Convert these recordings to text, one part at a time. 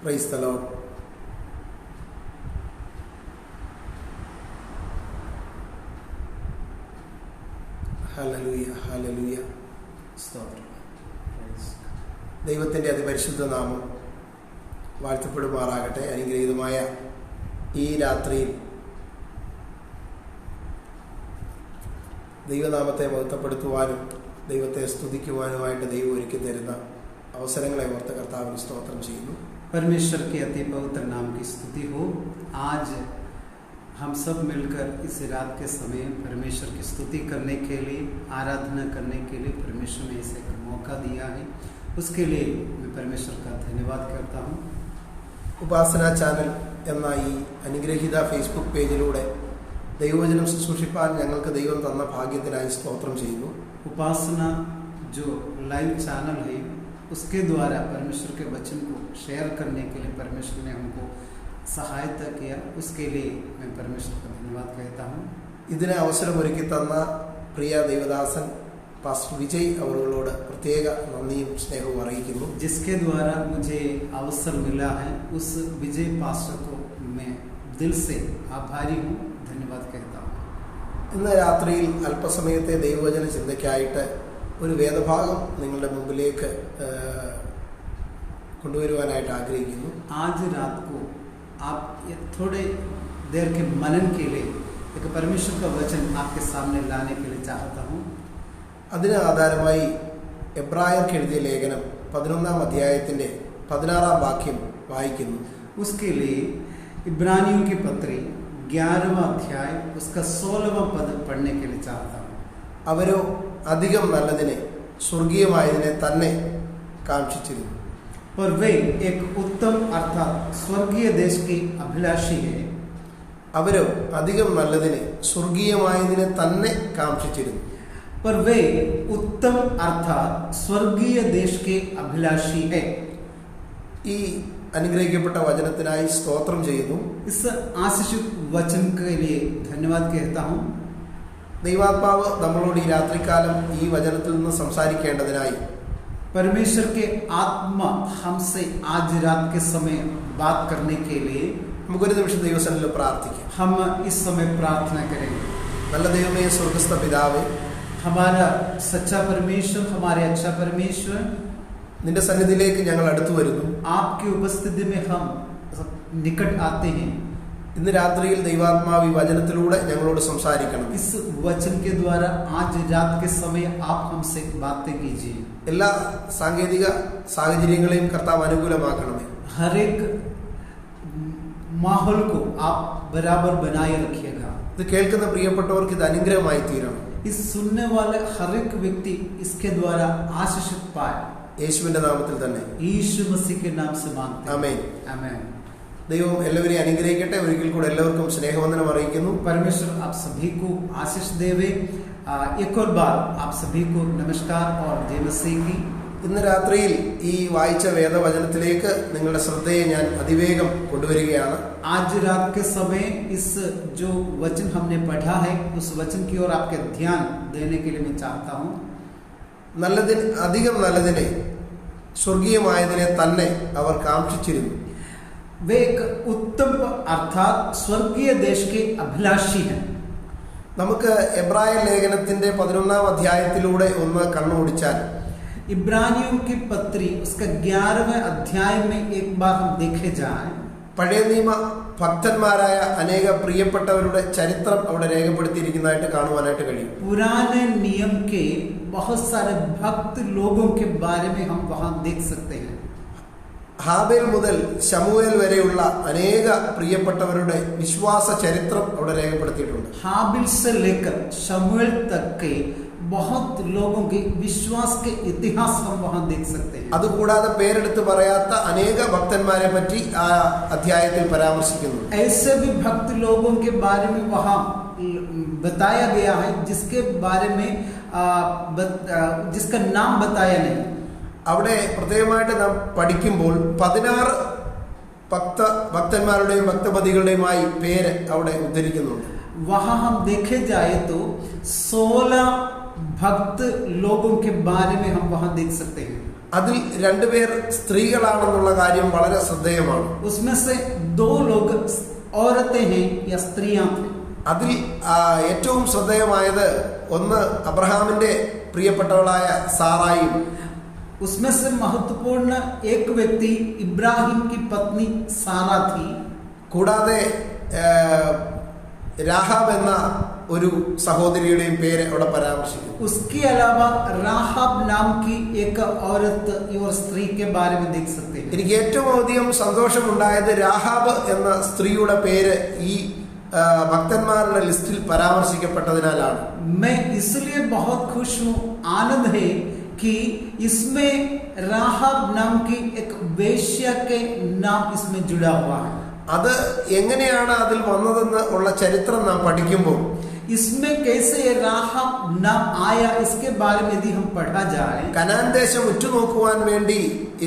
Praise the Lord. Hallelujah, hallelujah, സ്തോത്രം. ദൈവത്തിൻ്റെ അതിപരിശുദ്ധ നാമം വാഴ്ത്തപ്പെടുമാറാകട്ടെ. അനുഗ്രഹീതമായ ഈ രാത്രിയിൽ ദൈവനാമത്തെ മഹത്വപ്പെടുത്തുവാനും ദൈവത്തെ സ്തുതിക്കുവാനുമായിട്ട് ദൈവം ഒരുക്കി തരുന്ന അവസരങ്ങളെ ഓർത്ത് കർത്താവിന് സ്തോത്രം ചെയ്യുന്നു. परमेश्वर के अति पवित्र नाम की स्तुति हो। आज हम सब मिलकर इस रात के समय परमेश्वर की स्तुति करने के लिए, आराधना करने के लिए परमेश्वर ने इसे एक मौका दिया है। उसके लिए मैं परमेश्वर का धन्यवाद करता हूँ। ഉപാസന ചാനൽ എന്ന ഈ അനുഗ്രഹീത ഫേസ്ബുക്ക് പേജിലൂടെ ദൈവവചനം ശുശ്രൂഷിപ്പാൻ ഞങ്ങൾക്ക് ദൈവം തന്ന ഭാഗ്യത്തിനായി സ്തോത്രം ചെയ്യുന്നു. उपासना जो लाइव चैनल है उसके द्वारा परमेश्वर के वचन को शेयर करने के लिए परमेश्वर ने हमको सहायता किया। उसके लिए मैं परमेश्वर का धन्यवाद कहता हूँ। ഇതിന് അവസരമൊരുക്കി തന്ന പ്രിയ ദൈവദാസൻ പാസ്റ്റർ വിജയ് അവരോട് പ്രത്യേക നന്ദിയും സ്നേഹവും അറിയിക്കുന്നു. जिसके द्वारा मुझे अवसर मिला है उस विजय पास्टर को मैं दिल से आभारी हूँ, धन्यवाद कहता हूँ। ഇന്ന് രാത്രിയിൽ അല്പസമയത്തെ ദൈവവചന ചിന്തയ്ക്കായിട്ട് ഒരു വേദഭാഗം നിങ്ങളുടെ മുമ്പിലേക്ക് കൊണ്ടുവരുവാനായിട്ട് ആഗ്രഹിക്കുന്നു. आज रात को आप थोड़े देर के मनन के लिए एक परमेश्वर का वचन आपके सामने लाने के लिए चाहता हूँ। അതിന് ആധാരമായി എബ്രായർക്ക് എഴുതിയ ലേഖനം 11-ാം അധ്യായത്തിന്റെ 16-ാം വാക്യം വായിക്കുന്നു. उसके लिए इब्रानियों की पत्री 11वां अध्याय उसका 16वां पद पढ़ने के लिए चाहता हूँ। അവരോ അധികം നല്ലതിനെ സ്വർഗീയമായതിനെ തന്നെ കാക്ഷിച്ചിരുന്നു. पर वे एक उत्तम अर्थात स्वर्गीय देश की अभिलाषी है। അവരോ അധികം നല്ലതിനെ സ്വർഗീയമായതിനെ തന്നെ കാക്ഷിച്ചിരുന്നു. पर वे उत्तम अर्थात स्वर्गीय देश के अभिलाषी है। ഈ അനുഗ്രഹിക്കപ്പെട്ട വചനത്തിനായി സ്തോത്രം ചെയ്യുന്നു. इस आशीषित वचन के लिए धन्यवाद कहता हूँ। ദൈവാത്മാവ് നമ്മളോട് ഈ രാത്രികാലം ഈ വചനത്തിൽ നിന്ന് സംസാരിക്കേണ്ടതിനായി परमेश्वर के आत्मा हमसे आज रात के समय बात करने के लिए നമുക്കൊരു നിമിഷം ദൈവസന്നിധിയിൽ പ്രാർത്ഥിക്കാം. हम इस समय प्रार्थना करेंगे। നല്ല ദൈവമേ, സ്വർഗ്ഗസ്ഥ പിതാവേ, हमारा सच्चा परमेश्वर, हमारे अच्छा परमेश्वर, നിന്റെ സന്നിധിയിലേക്ക് ഞങ്ങൾ അടുത്തു വരുന്നു. आपकी उपस्थिति में हम निकट आते हैं। ഇന്ന് രാത്രിയിൽ ദൈവാത്മാവ് ഈ വചനത്തിലൂടെ ഞങ്ങളോട് സംസാരിക്കണം. इस वचन के द्वारा आज रात के समय आप हमसे बातें कीजिए। എല്ലാ സാങ്കേതിക സാഹചര്യങ്ങളെയും കർത്താവ് അനുകൂലമാക്കണമേ. हर एक माहौल को आप बराबर बनाए रखिएगा। ഇത് കേൾക്കുന്ന പ്രിയപ്പെട്ടവർക്ക് ഇത് അനുഗ്രഹമായി തീരണം. इस सुनने वाले हर एक व्यक्ति इसके द्वारा आशीषित पाए। യേശുവിന്റെ നാമത്തിൽ തന്നെ यीशु मसीह के नाम से मांगते हैं। ആമേൻ. आमीन। ദൈവം എല്ലാവരെയും അനുഗ്രഹിക്കട്ടെ. ഒരിക്കൽ കൂടെ എല്ലാവർക്കും സ്നേഹവന്ദനം അറിയിക്കുന്നു. परमेश्वर आप सभी को आशीष देवे। एक और बार आप सभी को नमस्कार और जय मसीह की। ഇന്ന് രാത്രിയിൽ ഈ വായിച്ച വേദവചനത്തിലേക്ക് നിങ്ങളുടെ ശ്രദ്ധയെ ഞാൻ അതിവേഗം കൊണ്ടുവരികയാണ്. आज रात के समय इस जो वचन हमने पढ़ा है उस वचन की ओर आपके ध्यान देने के लिए मैं चाहता हूँ। നല്ലതിന് അധികം നല്ലതിനെ സ്വർഗീയമായതിനെ തന്നെ അവർ കാക്ഷിച്ചിരുന്നു. वे एक उत्तम अर्थात स्वर्गीय देश के अभिलाषी हैं। നമുക്ക് എബ്രായ ലേഖനത്തിന്റെ 11-ാം അധ്യായത്തിലൂടെ ഒന്ന് കണ്ണോടിച്ചാൽ इब्रानियों की पत्री उसका 11वें अध्याय में एक बार हम देखे जाए, പഴയ നിയമ ഭക്തന്മാരായ അനേക പ്രിയപ്പെട്ടവരുടെ ചരിത്രം അവിടെ രേഖപ്പെടുത്തിയിരിക്കുന്നതായിട്ട് കാണുവാനായിട്ട് കഴിയും. पुराने नियम के बहुत सारे भक्त लोगों के बारे में हम वहां देख सकते हैं। ഹാബേൽ മുതൽ ശമൂവേൽ വരെയുള്ള അനേക പ്രിയപ്പെട്ടവരുടെ വിശ്വാസ ചരിത്രം അവിടെ രേഖപ്പെടുത്തിയിട്ടുണ്ട്. हाबिल से लेकर शमूएल तक के बहुत लोगों के विश्वास के इतिहास हम वहां देख सकते हैं। അതുകൂടാതെ പേരെടുത്ത് പറയാത്ത അനേക ഭക്തന്മാരെ പറ്റി ആ അധ്യായത്തിൽ പരാമർശിക്കുന്നു. ऐसे भी भक्त लोगों के बारे में वहां बताया गया है जिसके बारे में जिसका नाम बताया नहीं। അവിടെ പ്രത്യേകമായിട്ട് നാം പഠിക്കുമ്പോൾ 16 ഭക്തന്മാരുടെയും ഭക്തപതികളുടെയുമായി പേര് അവിടെ ഉദ്ധരിക്കുന്നുണ്ട്. वहां हम देखे जाए तो 16 भक्त लोगों के बारे में हम वहां देख सकते हैं. അതിൽ രണ്ടുപേർ സ്ത്രീകളാണെന്നുള്ള കാര്യം വളരെ ശ്രദ്ധേയമാണ്. उसमें से 2 लोग औरतें हैं या स्त्रियां थे. അതിൽ ഏറ്റവും ശ്രദ്ധേയമായത് ഒന്ന് അബ്രഹാമിന്റെ പ്രിയപ്പെട്ടവളായ സാറായും, उसमें से महत्वपूर्ण एक व्यक्ति इब्राहिम की पत्नी सारा थी. കൂടാതെ രാഹാബ് എന്ന ഒരു സഹോദരിയുടെയും പേര് അവിടെ പരാമർശിക്കുന്നു. उसके अलावा राहाब नाम की एक औरत और स्त्री के बारे में देख सकते हैं. എനിക്ക് ഏറ്റവും അധികം സന്തോഷമുണ്ടായത് രാഹാബ് എന്ന സ്ത്രീയുടെ പേര് ഈ ഭക്തന്മാരുടെ ലിസ്റ്റിൽ പരാമർശിക്കപ്പെട്ടതിനാലാണ്. मैं इसलिए बहुत खुश हूँ, आनंद है कि इसमें राहाब नाम की एक वेश्या के नाम इसमें जुड़ा हुआ है. അത് എങ്ങനെയാണ് അതിൽ വന്നതെന്ന് ഉള്ള ചരിത്രം നാം പഠിക്കുമ്പോൾ इसमें कैसे राहाब नाम आया इसके बारे में यदि हम पढ़ा जाए, കനാൻ ദേശം ഉറ്റുനോക്കുവാൻ വേണ്ടി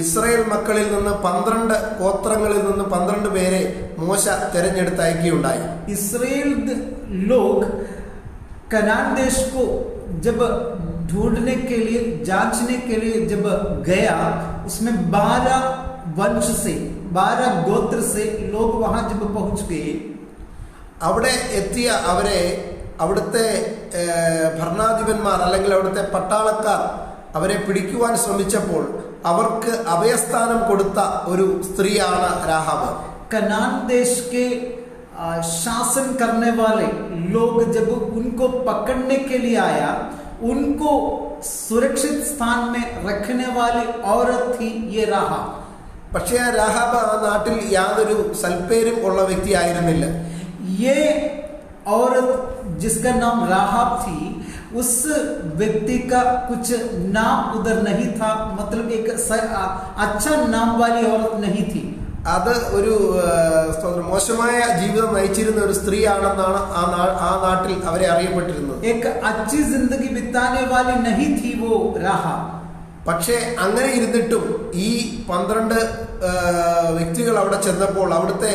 ഇസ്രായേൽ മക്കളിൽ നിന്ന് 12 ഗോത്രങ്ങളിൽ നിന്ന് 12 പേരെ മോശ തെരഞ്ഞെടുത്ത് അയക്കുകയുണ്ടായി. इसराइल लोग कनान देश को जब ढूंढने के लिए, जांचने के लिए जब गया, उसमें 12 वंश से 12 गोत्र से लोग वहां जब पहुंच गए, അവിടെ എത്തിയ അവരെ അവിടുത്തെ ഭരണാധിപന്മാർ അല്ലെങ്കിൽ അവിടുത്തെ പട്ടാളക്കാർ അവരെ പിടിക്കുവാൻ ശ്രമിച്ചപ്പോൾ അവർക്ക് അഭയസ്ഥാനം കൊടുത്ത ഒരു സ്ത്രീയാണ് രാഹാബ്. कनान देश के शासन करने वाले लोग जब उनको पकड़ने के लिए आया, उनको सुरक्षित स्थान में रखने वाली औरत थी ये राहाब. പക്ഷേ ആ രാഹാബ് ആ നാട്ടിൽ യാതൊരു സൽപ്പേരും ഉള്ള വ്യക്തി ആയിരുന്നില്ല. ये औरत जिसका नाम राहाब थी, उस व्यक्ति का कुछ नाम उधर नहीं था, मतलब एक अच्छा नाम वाली औरत नहीं थी. അത് ഒരു മോശമായ ജീവിതം നയിച്ചിരുന്ന ഒരു സ്ത്രീയാണെന്നാണ് ആ നാട്ടിൽ അവരെ അറിയപ്പെട്ടിരുന്നത്. एक अच्छी जिंदगी बिताने वाली नहीं थी वो राहाब. പക്ഷേ അങ്ങനെ ഇരുന്നിട്ടും ഈ 12 വ്യക്തികൾ അവിടെ ചെന്നപ്പോൾ അവിടുത്തെ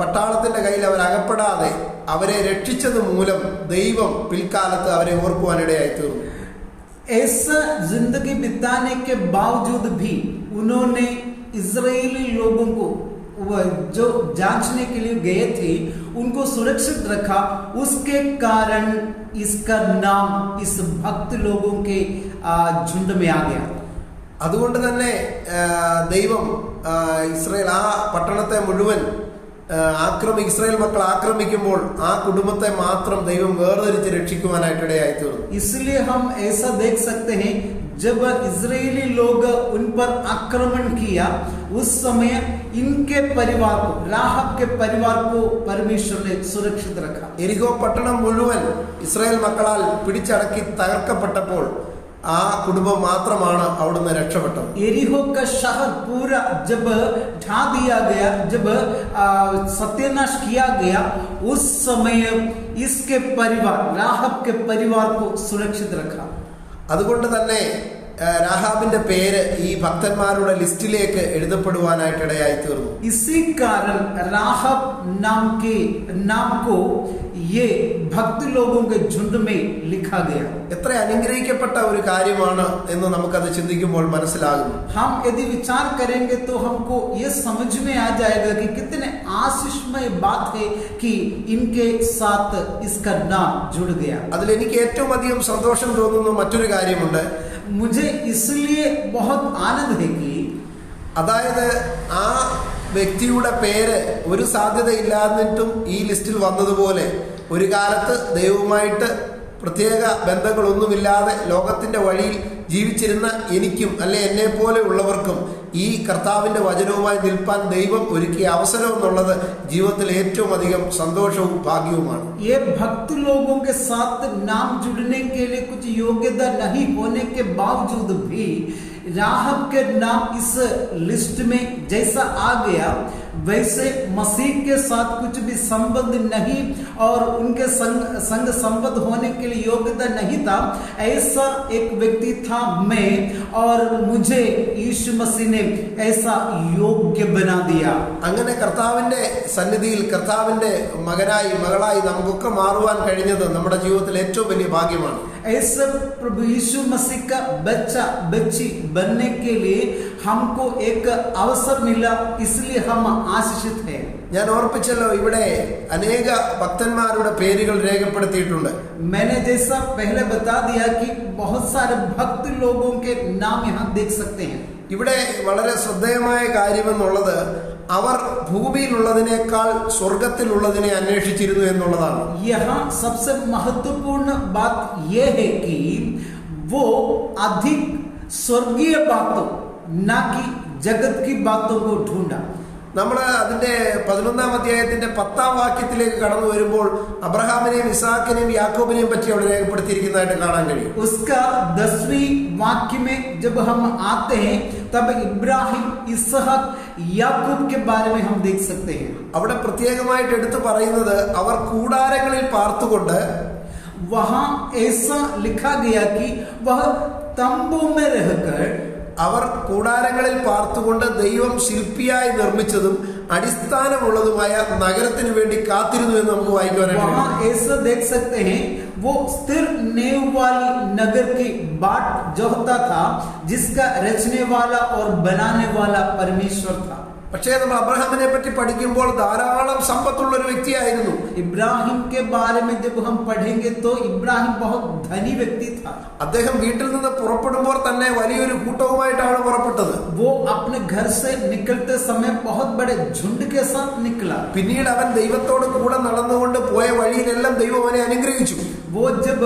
പട്ടാളത്തിന്റെ കയ്യിൽ അവർ അകപ്പെടാതെ അവരെ രക്ഷിച്ചത് മൂലം ദൈവം പിൽക്കാലത്ത് അവരെ ഓർക്കുവാനിടയായി തീർന്നു. ऐसा जिंदगी बिताने के बावजूद भी उन्होंने इजरायली लोगों को जो जांचने के लिए गए थे उनको सुरक्षित रखा. उसके कारण इसका नाम इस भक्त लोगों के झुंड में आ गया. അതുകൊണ്ട് തന്നെ ദൈവം ഇസ്രായേൽ ആ പട്ടണത്തെ മുഴുവൻ ഇസ്രായേൽ മക്കൾ ആക്രമിക്കുമ്പോൾ ആ കുടുംബത്തെ മാത്രം ദൈവം വേർതിരിച്ച് രക്ഷിക്കുവാനായിട്ടിടയായി തീർന്നു. इसलिए हम ऐसा देख सकते हैं, जब इजरायली लोग उन पर आक्रमण किया, उस समय इनके परिवार को, राहाब के परिवार को परमेश्वर ने सुरक्षित रखा. എരിഹോ പട്ടണം മുഴുവൻ ഇസ്രായേൽ മക്കളാൽ പിടിച്ചടക്കി തകർക്കപ്പെട്ടപ്പോൾ ആ കുടുംബം മാത്രമാണ് അവിടുന്ന് രക്ഷപ്പെട്ടത്. एरिहो का शहर पूरा जब ढा दिया गया, जब सत्यानाश किया गया, उस समय इसके परिवार, राहाब के परिवार को सुरक्षित रखा. അതുകൊണ്ട് തന്നെ രാഹാബിന്റെ പേര് ഈ ഭക്തന്മാരുടെ ലിസ്റ്റിലേക്ക് എഴുതപ്പെടുവാനായിട്ടിടയായി തീർന്നു. इसी कारण राहाब नाम को ये भक्त लोगों के झुंड में लिखा गया. എത്ര അനുഗ്രഹിക്കപ്പെട്ട ഒരു കാര്യമാണ് എന്ന് നമുക്കത് ചിന്തിക്കുമ്പോൾ മനസ്സിലാകുന്നു. हम यदि विचार करेंगे तो हमको ये समझ में आ जाएगा कि कितने आशीषमय बात है कि इनके साथ इसका नाम जुड़ गया. അതിൽ എനിക്ക് ഏറ്റവും അധികം സന്തോഷം തോന്നുന്ന മറ്റൊരു കാര്യമുണ്ട്. मुझे इसलिए बहुत आनंद है कि അതായത് ആ വ്യക്തിയുടെ പേര് ഒരു സാധ്യതയില്ലാന്നിട്ടും ഈ ലിസ്റ്റിൽ വന്നതുപോലെ ഒരു കാലത്ത് ദൈവവുമായിട്ട് പ്രത്യേക ബന്ധങ്ങളൊന്നുമില്ലാതെ ലോകത്തിന്റെ വഴിയിൽ ജീവിച്ചിരുന്ന എനിക്കും അല്ലെ എന്നെ പോലെ ഉള്ളവർക്കും ഈ കർത്താവിന്റെ വചനവുമായി നിൽപ്പാൻ ദൈവം ഒരുക്കിയ അവസരം എന്നുള്ളത് ജീവിതത്തിൽ ഏറ്റവും അധികം സന്തോഷവും ഭാഗ്യവുമാണ്. ये भक्त लोगों के साथ नाम जुड़ने के लिए कुछ योग्यता नहीं होने के बावजूद भी राहाब के नाम इस लिस्ट में जैसा आ गया, वैसे मसीह के साथ कुछ भी संबंध नहीं और उनके संग संबद्ध होने के लिए योग्यता नहीं था, ऐसा एक व्यक्ति था मैं, और मुझे यीशु मसीह ने ऐसा योग्य बना दिया. അങ്ങനെ കർത്താവിന്റെ സന്നിധിയിൽ കർത്താവിന്റെ മകനായി മകളായി നമുക്കൊക്കെ മാറുവാൻ കഴിഞ്ഞത് നമ്മുടെ ജീവിതത്തിൽ ഏറ്റവും വലിയ ഭാഗ്യമാണ്. ऐसे प्रभु यीशु मसीह का बच्चा बच्ची बनने के लिए हमको एक अवसर मिला, इसलिए हम आशीषित हैं. ഞാൻ ഓർപ്പിച്ചല്ലോ, ഇവിടെ അനേക ഭക്തന്മാരുടെ പേരുകൾ രേഖപ്പെടുത്തിയിട്ടുണ്ട്. मैंने जैसा पहले बता दिया कि बहुत सारे भक्त लोगों के नाम यहाँ देख सकते हैं. ഇവിടെ വളരെ ശ്രദ്ധേയമായ കാര്യമെന്നുള്ളത് അവർ ഭൂമിയിലുള്ളതിനേക്കാൾ സ്വർഗത്തിലുള്ളതിനെ അന്വേഷിച്ചിരുന്നു എന്നുള്ളതാണ്. यहाँ सबसे महत्वपूर्ण बात यह है कि वो अधिक स्वर्गीय बातों ना कि जगत की बातों को ढूंढा. നമ്മൾ അതിന്റെ 11-ാം അധ്യായത്തിന്റെ 10-ാം വാക്യത്തിലേക്ക് കടന്നു വരുമ്പോൾ അബ്രഹാമിനെയും ഇസാക്കിനെയും യാക്കോബിനെയും പറ്റി അവിടെ രേഖപ്പെടുത്തിയിരിക്കുന്നതായിട്ട് കാണാൻ കഴിയും. उसका 10वीं वाक्य में जब हम आते हैं तब इब्राहिम इसहाक याकूब के बारे में हम देख सकते हैं. അവിടെ പ്രത്യേകമായിട്ട് എടുത്തു പറയുന്നത് അവർ കൂടാരങ്ങളിൽ പാർത്തുകൊണ്ട്, वहां ऐसा लिखा गया कि वह तंबू में रहकर, അവർ കൂടാരങ്ങളിൽ പാർത്തുകൊണ്ട് ദൈവം ശില്പിയായി നിർമ്മിച്ചതും അടിസ്ഥാനമുള്ളതുമായ നഗരത്തിന് വേണ്ടി കാത്തിരുന്നു എന്ന് നമുക്ക് വായിക്കുവാനായിട്ട്. वहां ऐसा देख सकते हैं वो स्थिर नेव वाली नगर की बाट जोहता था, जिसका रचने वाला और बनाने वाला परमेश्वर था. പക്ഷേ നമ്മൾ അബ്രഹാമിനെ പറ്റി പഠിക്കുമ്പോൾ ധാരാളം സമ്പത്തുള്ള ഒരു വ്യക്തിയായിരുന്നു. इब्राहिम के बारे में जब हम पढ़ेंगे तो इब्राहिम बहुत धनी व्यक्ति था. അദ്ദേഹം വീട്ടിൽ നിന്ന് പുറപ്പെടുമ്പോൾ തന്നെ വലിയൊരു കൂട്ടവുമായിട്ടാണ് പുറപ്പെട്ടത്. वो अपने घर से निकलते समय बहुत बड़े झुंड के साथ निकला. പിന്നീട് അവൻ ദൈവത്തോട് കൂടെ നടന്നുകൊണ്ട് പോയ വഴിയിലെല്ലാം ദൈവം അവനെ അനുഗ്രഹിച്ചു. वो जब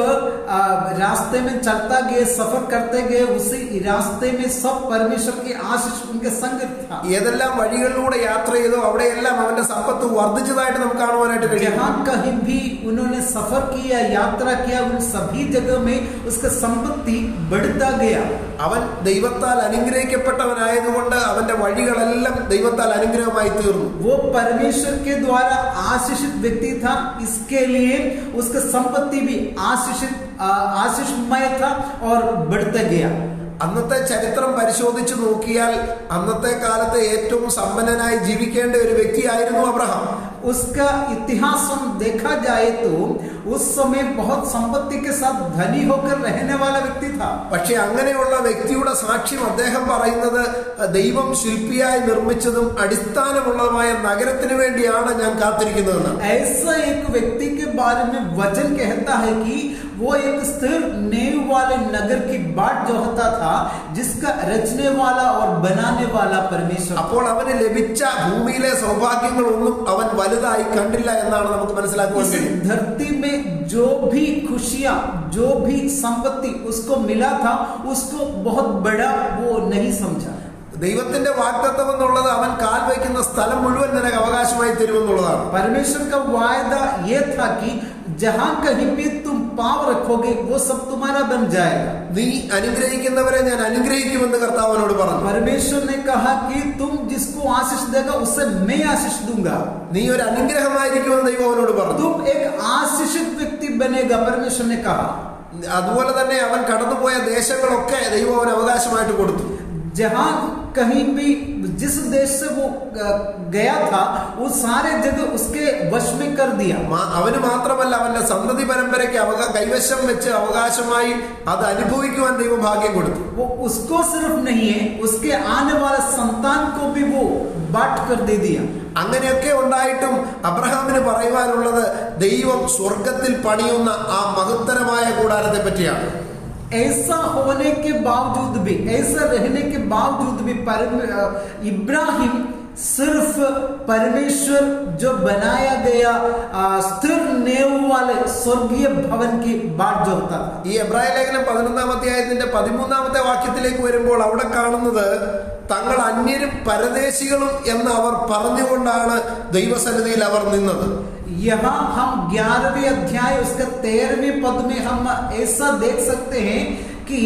रास्ते में चलता गए, सफर करते गए, उसी रास्ते में सब परमेश्वर की आशीष उनके संग था. ഏതെല്ലാം വഴികളിലൂടെ യാത്ര ചെയ്തോ അവിടെയെല്ലാം അവന്റെ സമ്പത്ത് വർദ്ധിച്ചതായിട്ട് നമുക്ക് കാണുവാനായിട്ട് കഴിയും. जहाँ कहीं भी उन्होंने सफर किया, यात्रा किया, उन सभी जगह में उसका संपत्ति बढ़ता गया. അവൻ ദൈവത്താൽ അനുഗ്രഹിക്കപ്പെട്ടവനായതുകൊണ്ട് അവന്റെ വഴികളെല്ലാം ദൈവത്താൽ അനുഗ്രഹമായി തീർന്നു. वो परमेश्वर के द्वारा आशीषित व्यक्ति था, इसके लिए उसका संपत्ति भी आशीषमय था और बढ़ता गया. അന്നത്തെ ചരിത്രം പരിശോധിച്ചു നോക്കിയാൽ അന്നത്തെ കാലത്തെ ഏറ്റവും സമ്പന്നനായി ജീവിക്കേണ്ട ഒരു വ്യക്തിയായിരുന്നു അബ്രഹാം. उसका इतिहास हम देखा जाए तो उस समय बहुत संपत्ति के साथ धनी होकर रहने वाला व्यक्ति था. പക്ഷെ അങ്ങനെയുള്ള വ്യക്തിയുടെ സാക്ഷ്യം അദ്ദേഹം പറയുന്നത് ദൈവം ശില്പിയായി നിർമ്മിച്ചതും അടിസ്ഥാനമുള്ളതുമായ നഗരത്തിന് വേണ്ടിയാണ് ഞാൻ കാത്തിരിക്കുന്നതെന്നാണ്. ऐसा एक व्यक्ति के बारे में वचन कहता है कि वो एक स्थिर नेव वाले नगर की बाट जोहता था, जिसका रचने वाला और बनाने वाला परमेश्वर. അപ്പോൾ അവന് ലഭിച്ച ഭൂമിയിലെ സൗഭാഗ്യങ്ങളൊന്നും അവൻ വലുതായി കണ്ടില്ല എന്നാണ് നമുക്ക് മനസ്സിലാക്കുവാൻ കഴിയും. धरती में जो भी खुशियां, जो भी संपत्ति उसको मिला था, उसको बहुत बड़ा वो नहीं समझा. ദൈവത്തിന്റെ വാഗ്ദത്തം എന്നുള്ളത് അവൻ കാൽ വയ്ക്കുന്ന സ്ഥലം മുഴുവൻ നിനക്ക് അവകാശമായി തരുമെന്നുള്ളതാണ്. परमेश्वर का वायदा ये था कि जहां कहीं भी तुम पांव रखोगे वो सब तुम्हारा बन जाएगा. നീ അനുഗ്രഹിക്കുന്നവരെ ഞാൻ അനുഗ്രഹിക്കുമെന്ന് കർത്താവിനോട് പറഞ്ഞു. परमेश्वर ने कहा कि तुम जिसको आशीष देगा उससे मैं आशीष दूंगा. നീ ഒരു അനുഗ്രഹമായിരിക്കുമെന്ന് ദൈവം അവനോട് പറഞ്ഞു. तुम एक आशीषित व्यक्ति बनेगा, परमेश्वर ने कहा. അതുപോലെ തന്നെ അവൻ കടന്നുപോയ ദേശങ്ങളൊക്കെ ദൈവം അവന് അവകാശമായിട്ട് കൊടുത്തു. जहां कहीं भी जिस देश से वो गया था वो सारे जगह उसके वश में कर दिया. അവന് മാത്രമല്ല അവന്റെ സന്തതി പരമ്പരയ്ക്ക് കൈവശം വെച്ച് അവകാശമായി അത് അനുഭവിക്കുവാൻ ദൈവം ഭാഗ്യം കൊടുത്തു. वो उसको सिर्फ नहीं है, उसके आने वाले संतान को भी वो बांट कर दे दिया. അങ്ങനെയൊക്കെ ഉണ്ടായിട്ടും അബ്രഹാമിന് പറയുവാനുള്ളത് ദൈവം സ്വർഗത്തിൽ പണിയുന്ന ആ മഹത്തരമായ കൂടാരത്തെ പറ്റിയാണ്. ऐसा होने के बावजूद भी, ऐसा रहने के बावजूद भी इब्राहिम सिर्फ परमेश्वर जो बनाया गया स्थिर नेव वाले स्वर्गीय भवन की बाट जोहता था. ഈ എബ്രായ ലേഖനം 11-ാം അധ്യായത്തിന്റെ 13-ാമത്തെ വാക്യത്തിലേക്ക് വരുമ്പോൾ അവിടെ കാണുന്നത് തങ്ങൾ അന്യരും പരദേശികളും എന്ന് അവർ പറഞ്ഞുകൊണ്ടാണ് ദൈവസന്നിധിയിൽ അവർ നിന്നത്. यहाँ हम 11वें अध्याय उसके 13वें पद में हम ऐसा देख सकते हैं कि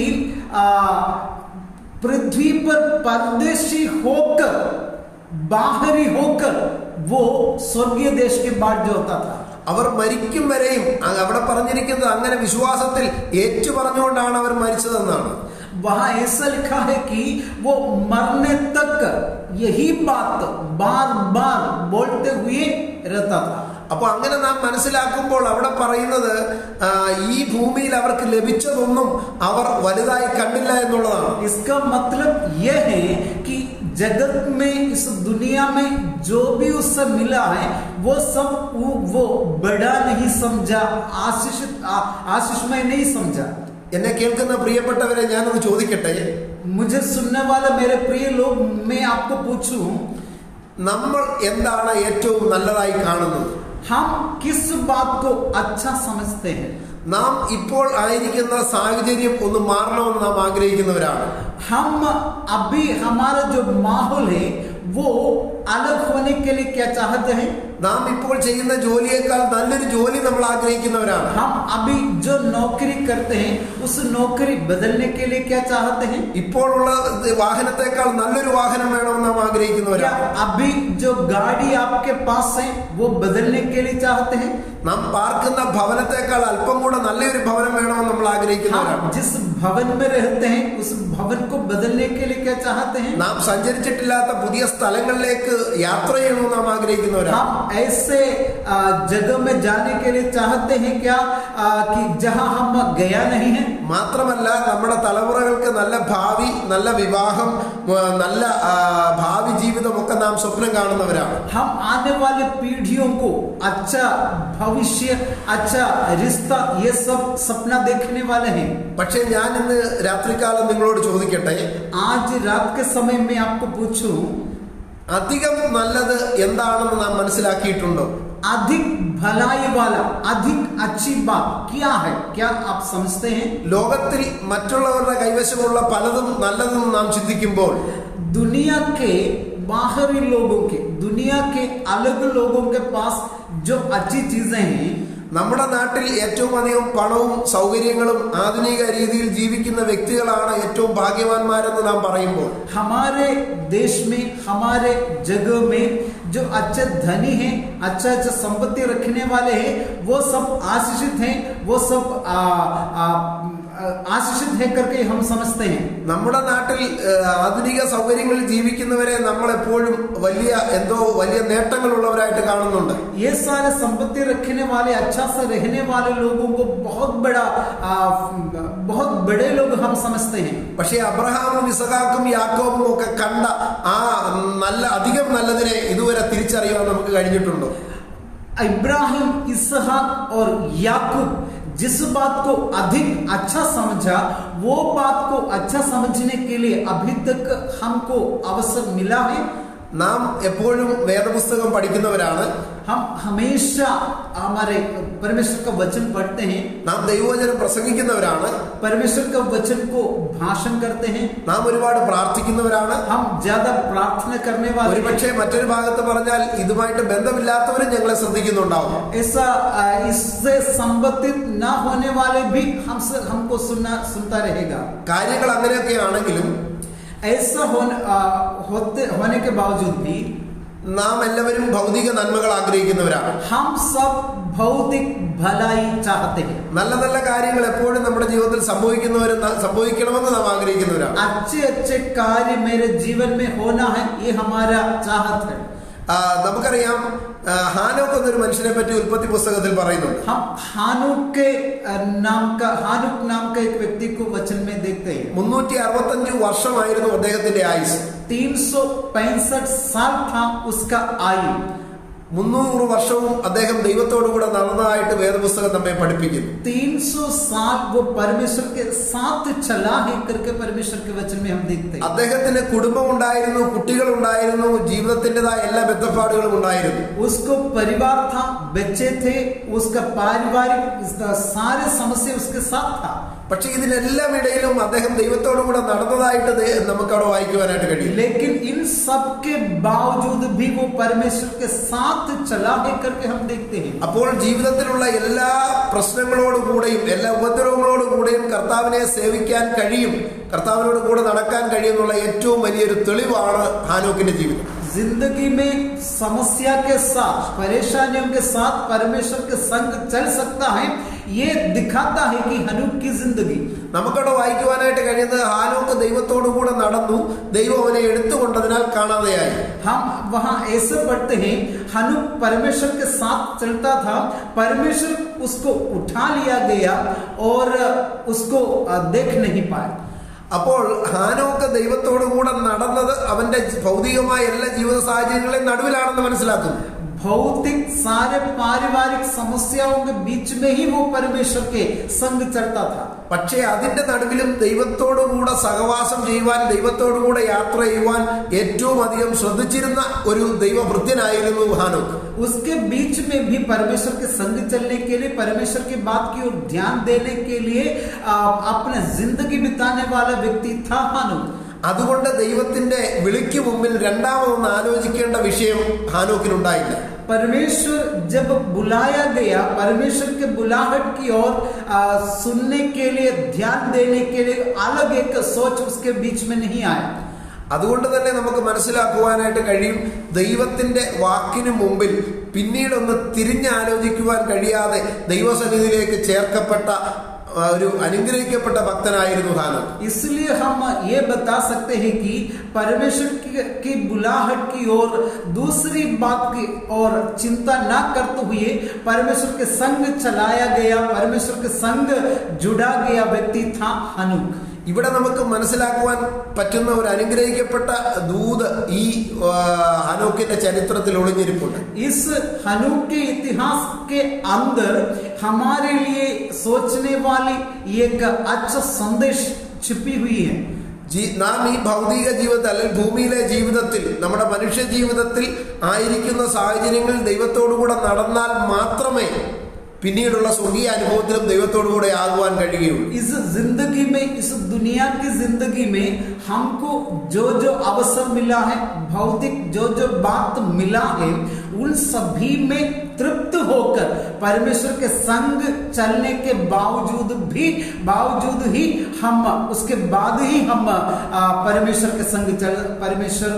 पृथ्वी पर परदेशी होकर बाहरी होकर वो स्वर्गीय देश के बाट जो होता था. അവർ മരിക്കും വരെയും അവിടെ പറഞ്ഞിരിക്കുന്നത് അങ്ങനെ വിശ്വാസത്തിൽ ഏറ്റു പറഞ്ഞുകൊണ്ടാണ് അവർ മരിച്ചതെന്നാണ്. वहां ऐसा लिखा है कि वो मरने तक यही बात बार बार बोलते हुए रहता था. അപ്പൊ അങ്ങനെ നാം മനസ്സിലാക്കുമ്പോൾ അവിടെ പറയുന്നത് ഈ ഭൂമിയിൽ അവർക്ക് ലഭിച്ചതൊന്നും അവർ വലുതായി കണ്ടില്ല എന്നുള്ളതാണ്. इसका मतलब यह है कि जगत में इस दुनिया में जो भी उससे मिला है वो सब वो बड़ा नहीं समझा, आशीषमय नहीं समझा. എന്നെ കേൾക്കുന്ന പ്രിയപ്പെട്ടവരെ ഞാനൊന്ന് ചോദിക്കട്ടെ, मुझे सुनने वाले मेरे प्रिय लोग, मैं आपको पूछूं, നമ്മൾ എന്താണ് ഏറ്റവും നല്ലതായി കാണുന്നത്? हम किस बात को अच्छा समझते हैं? നാം ഇപ്പോൾ ആയിരിക്കുന്ന സാഹചര്യം ഒന്ന് മാറണമെന്ന് നാം ആഗ്രഹിക്കുന്നവരാണ്. हम अभी हमारा जो माहौल है वो अलग होने के लिए क्या चाहते हैं? നാം ഇപ്പോൾ ചെയ്യുന്ന ജോലിയേക്കാൾ നല്ലൊരു ജോലി നമ്മൾ ആഗ്രഹിക്കുന്നവരാണ്. हम अभी जो नौकरी करते हैं उस नौकरी बदलने के लिए क्या चाहते हैं? ഇപ്പോഴുള്ള വാഹനത്തെക്കാൾ നല്ലൊരു വാഹനം വേണമെന്ന് നാം ആഗ്രഹിക്കുന്നവരാണ്. अभी जो गाड़ी आपके पास है वो बदलने के लिए चाहते हैं? നാം പാർക്കുന്ന ഭവനത്തെക്കാൾ അല്പം കൂടെ നല്ലൊരു ഭവനം വേണമെന്ന് നമ്മൾ ആഗ്രഹിക്കുന്നവരാണ്. जिस भवन में रहते हैं उस भवन को बदलने के लिए क्या चाहते हैं? നാം സഞ്ചരിച്ചിട്ടില്ലാത്ത പുതിയ സ്ഥലങ്ങളിലേക്ക് യാത്ര ചെയ്യണമെന്ന് നാം ആഗ്രഹിക്കുന്നവരാണ്. ऐसे जगह में जाने के लिए चाहते हैं क्या कि जहां हम गया नहीं है? മാത്രമല്ല നമ്മുടെ തലമുറകൾക്ക് നല്ല ഭാവി, നല്ല വിവാഹം, നല്ല ഭാവി ജീവിതമൊക്കെ നാം സ്വപ്നം കാണുന്നവരാണ്. हम आने वाले पीढ़ियों को अच्छा भविष्य, अच्छा रिश्ता, ये सब सपना देखने वाले हैं. പക്ഷെ ഞാൻ ഇന്ന് രാത്രികാലം നിങ്ങളോട് ചോദിക്കട്ടെ, आज रात के समय में आपको पूछूं, അധികം നല്ലത് എന്താണെന്ന് നാം മനസ്സിലാക്കിയിട്ടുണ്ടോ? अधिक भलाई वाला, अधिक अच्छी बात क्या है? क्या आप समझते हैं? ലോകത്തിൽ മറ്റുള്ളവരുടെ കൈവശമുള്ള പലതും നല്ലതെന്ന് നാം ചിന്തിക്കുമ്പോൾ दुनिया के बाहरी लोगों के, दुनिया के अलग लोगों के पास जो अच्छी चीजें हैं, നമ്മുടെ നാട്ടിൽ ഏറ്റവും അധികം പണവും സൗകര്യങ്ങളും ആധുനിക രീതിയിൽ ജീവിക്കുന്ന വ്യക്തികളാണ് ഏറ്റവും ഭാഗ്യവാന്മാരെന്ന് നാം പറയുമ്പോൾ हमारे देश में, हमारे जगह में जो अच्छे धनी हैं, अच्छा अच्छा संपत्ति रखने वाले हैं, वो सब आशीषित हैं, वो सब आशीषित है करके हम समझते हैं. നമ്മുടെ നാട്ടിൽ ആധുനിക സൗകര്യങ്ങളിൽ ജീവിക്കുന്നവരെ നമ്മൾ എപ്പോഴും വലിയ നേട്ടങ്ങളുള്ളവരായിട്ട് കാണുന്നുണ്ട്. ये सारे संपत्ति रखने वाले, अच्छा से रहने वाले लोगों को बहुत बड़े लोग हम समझते हैं. പക്ഷേ അബ്രഹാമും ഇസഹാക്കും യാക്കോബും ഒക്കെ കണ്ട ആ അധികം നല്ലതിനെ ഇതുവരെ തിരിച്ചറിയാൻ നമുക്ക് കഴിഞ്ഞിട്ടുണ്ടോ? इब्राहिम, इसहाक और याकूब जिस बात को अधिक अच्छा समझा, वो बात को अच्छा समझने के लिए अभी तक हमको अवसर मिला है. നാം എപ്പോഴും വേദപുസ്തകം പഠിക്കുന്നവരാണ്. हम हमेशा हमारे परमेश्वर का वचन पढ़ते हैं. നാം ദൈവവചനം പ്രസംഗിക്കുന്നവരാണ്. परमेश्वर का वचन को भाषण करते हैं. നാം ഒരുപാട് പ്രാർത്ഥിക്കുന്നവരാണ്. हम ज्यादा प्रार्थना करने वाले. ഒരുപക്ഷെ മറ്റൊരു ഭാഗത്ത് പറഞ്ഞാൽ ഇതുമായിട്ട് ബന്ധമില്ലാത്തവരും ഞങ്ങളെ ശ്രദ്ധിക്കുന്നുണ്ടാവും. ऐसा इससे संबंधित न होने वाले भी हमको सुनता रहेगा. കാര്യങ്ങൾ അങ്ങനെയൊക്കെ ആണെങ്കിലും ऐसा होने के बावजूद भी നാം എല്ലാവരും ഭൗതിക നന്മകൾ ആഗ്രഹിക്കുന്നവരാണ്. हम सब भौतिक भलाई चाहते हैं. നല്ല നല്ല കാര്യങ്ങൾ എപ്പോഴും നമ്മുടെ ജീവിതത്തിൽ സംഭവിക്കണമെന്ന് നാം ആഗ്രഹിക്കുന്നവരാണ്. अच्छे अच्छे कार्य मेरे जीवन में होना है, ये हमारा चाहत है. നമുക്കറിയാം, ഹാനോക്ക് എന്നൊരു മനുഷ്യനെ പറ്റി ഉൽപ്പത്തി പുസ്തകത്തിൽ പറയുന്നുണ്ട്. हम हानुक नाम का एक व्यक्ति को वचन में देखते हैं. 365 വർഷമായിരുന്നു അദ്ദേഹത്തിന്റെ ആയുസ്. 365 साल था उसका आयु. 300 വർഷവും അദ്ദേഹം ദൈവത്തോടുകൂടെ നടന്നതായിട്ട് വേദപുസ്തകം നമ്മെ പഠിപ്പിക്കുന്നു. 300 साल वो परमेश्वर के साथ चला है करके परमेश्वर के वचन में हम देखते हैं. അദ്ദേഹത്തിന് കുടുംബം ഉണ്ടായിരുന്നു, കുട്ടികൾ ഉണ്ടായിരുന്നു, ജീവിതത്തിൻ്റെതായ എല്ലാ ബന്ധപ്പാടുകളും ഉണ്ടായിരുന്നു. उसको परिवार था, बच्चे थे, उसका पारिवारिक सारे समस्या उसके साथ था. പക്ഷെ ഇതിനെല്ലാം ഇടയിലും അദ്ദേഹം ദൈവത്തോടുകൂടെ നടന്നതായിട്ട് നമുക്ക് അവിടെ വായിക്കുവാനായിട്ട് കഴിയും. लेकिन इन सब के बावजूद भी वो परमेश्वर के साथ चला है करके हम देखते हैं. അപ്പോൾ ജീവിതത്തിലുള്ള എല്ലാ പ്രശ്നങ്ങളോടുകൂടെയും എല്ലാ ഉപദ്രവങ്ങളോടുകൂടെയും കർത്താവിനെ സേവിക്കാൻ കഴിയും, കർത്താവിനോട് കൂടെ നടക്കാൻ കഴിയുന്നുള്ള ഏറ്റവും വലിയൊരു തെളിവാണ് ഹാനോക്കിന്റെ ജീവിതം. जिंदगी में समस्या के साथ, परेशानियों के साथ परमेश्वर के संग चल सकता है, ये दिखाता है कि हनूक की जिंदगी. നമുക്കവിടെ വായിക്കുവാനായിട്ട് കഴിയുന്നത് ഹാനോക്ക് ദൈവത്തോടു കൂടെ നടന്നു, ദൈവം അവനെ എടുത്തുകൊണ്ടതിനാൽ കാണാതെയായി. हम वहां ऐसे पढ़ते हैं, हनूक परमेश्वर के साथ चलता था, परमेश्वर उसको उठा लिया गया और उसको देख नहीं पाए. അപ്പോൾ ഹാനോക്ക് ദൈവത്തോടു കൂടെ നടന്നത് അവന്റെ ഭൗതികമായ എല്ലാ ജീവിത സാഹചര്യങ്ങളെയും നടുവിലാണെന്ന് മനസ്സിലാക്കുന്നു. भौतिक सारे पारिवारिक समस्याओं के बीच में ही वो परमेश्वर के संग चलता था. പക്ഷേ അതിന്റെ നടുവിലും ദൈവത്തോടു കൂടെ സഹവാസം ചെയ്യുവാൻ, ദൈവത്തോടു കൂടെ യാത്ര ചെയ്യുവാൻ ഏറ്റവും അധികം ശ്രദ്ധിച്ചിരുന്ന ഒരു ദൈവഭൃത്യനായിരുന്നു ഹാനോക്ക്. उसके बीच में भी परमेश्वर के संग चलने के लिए, परमेश्वर की बात की ओर ध्यान देने के लिए अपने जिंदगी बिताने वाला व्यक्ति था हानोक. അതുകൊണ്ട് ദൈവത്തിന്റെ വിളിക്ക് മുമ്പിൽ രണ്ടാമതൊന്ന് ആലോചിക്കേണ്ട വിഷയം ഹാനോക്കിനുണ്ടായില്ല. परमेश्वर जब बुलाया गया, परमेश्वर के बुलाहट की ओर सुनने के लिए, ध्यान देने के लिए अलग एक सोच उसके बीच में नहीं आया. അതുകൊണ്ട് തന്നെ നമുക്ക് മനസ്സിലാക്കുവാനായിട്ട് കഴിയും, ദൈവത്തിന്റെ വാക്കിന് മുമ്പിൽ പിന്നീടൊന്ന് തിരിഞ്ഞാലോചിക്കുവാൻ കഴിയാതെ ദൈവസന്നിധിയിലേക്ക് ചേർക്കപ്പെട്ട ഒരു അനുഗ്രഹിക്കപ്പെട്ട ഭക്തനായിരുന്നു ഹാനോക്ക്. इसलिए हम ये बता सकते हैं कि परमेश्वर की बुलाहट की ओर, दूसरी बात की और चिंता न करते हुए परमेश्वर के संग चलाया गया, परमेश्वर के संग जुड़ा गया व्यक्ति था हानोक. ഇവിടെ നമുക്ക് മനസ്സിലാക്കുവാൻ പറ്റുന്ന ഒരു അനുഗ്രഹിക്കപ്പെട്ട ദൂത് ഈ ഹാനോക്കിന്റെ ചരിത്രത്തിൽ ഒളിഞ്ഞിരിപ്പുണ്ട്. इस हनूक के इतिहास के अंदर हमारे लिए सोचने वाली एक अच्छा संदेश छिपी हुई है. നാം ഈ ഭൗതിക ജീവിതത്തിൽ അല്ലെങ്കിൽ ഭൂമിയിലെ ജീവിതത്തിൽ, നമ്മുടെ മനുഷ്യ ജീവിതത്തിൽ ആയിരിക്കുന്ന സാഹചര്യങ്ങളിൽ ദൈവത്തോടു കൂടെ നടന്നാൽ മാത്രമേ പിന്നീടുള്ള സ്വർഗീയ അനുഭവത്തിലും ദൈവത്തോടു കൂടെ ആകുവാൻ കഴിയുള്ളൂ. इस जिंदगी में, इस दुनिया की जिंदगी में हमको जो जो अवसर मिला है, भौतिक जो जो बात मिला है, उन सभी में तृप्त होकर परमेश्वर के संग चलने के बावजूद ही हम, उसके बाद ही हम परमेश्वर के संग परमेश्वर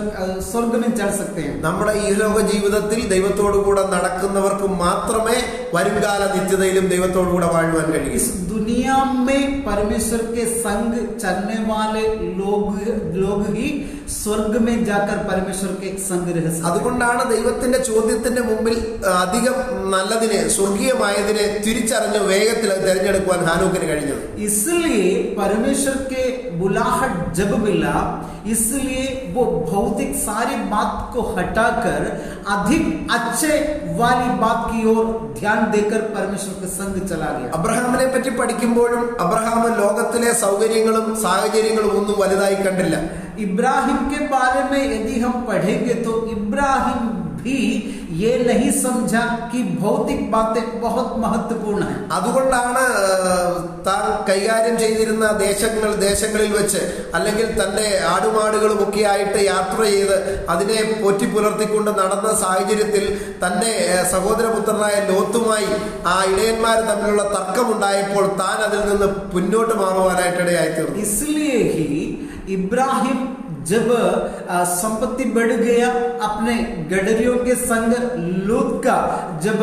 स्वर्ग में चल सकते हैं. നമ്മുടെ ഈ ലോക ജീവിതത്തിൽ ദൈവത്തോടു കൂടെ നടക്കുന്നവർക്ക് മാത്രമേ വരുംകാല നിത്യതയിലും ദൈവത്തോടു കൂടെ വാഴുവാൻ കഴിയൂ. इस दुनिया में परमेश्वर के संग चलने वाले लोग ही स्वर्ग में जाकर परमेश्वर के संग रह सकते. അതുകൊണ്ടാണ് ദൈവത്തിന്റെ ചോദ്യത്തിന്റെ മുമ്പിൽ അധികം നല്ലതിനെ, സ്വർഗീയമായതിനെ തിരിച്ചറിഞ്ഞ് വേഗത്തിൽ അത് തിരഞ്ഞെടുക്കുവാൻ ഹാനോക്കിന് കഴിഞ്ഞത്. इसलिए परमेश्वर के बुलाहट जब मिला, इसलिए वो भौतिक सारी बात को हटाकर अधिक अच्छे वाली बात की ओर ध्यान देकर परमेश्वर के संग चला गया. അബ്രഹാമിനെ പറ്റി പഠിക്കുമ്പോഴും അബ്രഹാം ലോകത്തിലെ സൗകര്യങ്ങളും സാഹചര്യങ്ങളും ഒന്നും വലുതായി കണ്ടില്ല. इब्राहिम के बारे में यदि हम पढ़ेंगे तो इब्राहिम भी ये नहीं समझा कि भौतिक बातें बहुत महत्वपूर्ण है. അതുകൊണ്ടാണ് താൻ കൈകാര്യം ചെയ്തിരുന്ന ദേശങ്ങളിൽ വെച്ച്, അല്ലെങ്കിൽ തന്റെ ആടുമാടുകളും ഒക്കെ ആയിട്ട് യാത്ര ചെയ്ത് അതിനെ പോറ്റി പുലർത്തിക്കൊണ്ട് നടന്ന സാഹചര്യത്തിൽ തന്റെ സഹോദരപുത്രനായ ലോത്തുമായി ആ ഇടയന്മാർ തമ്മിലുള്ള തർക്കമുണ്ടായപ്പോൾ താൻ അതിൽ നിന്ന് പിന്നോട്ട് മാറുവാനായിട്ട് ഇടയായിത്തീർന്നു. इसलिए ही इब्राहिम जब संपत्ति बढ़ गया, अपने गडरियों के संग लोत का जब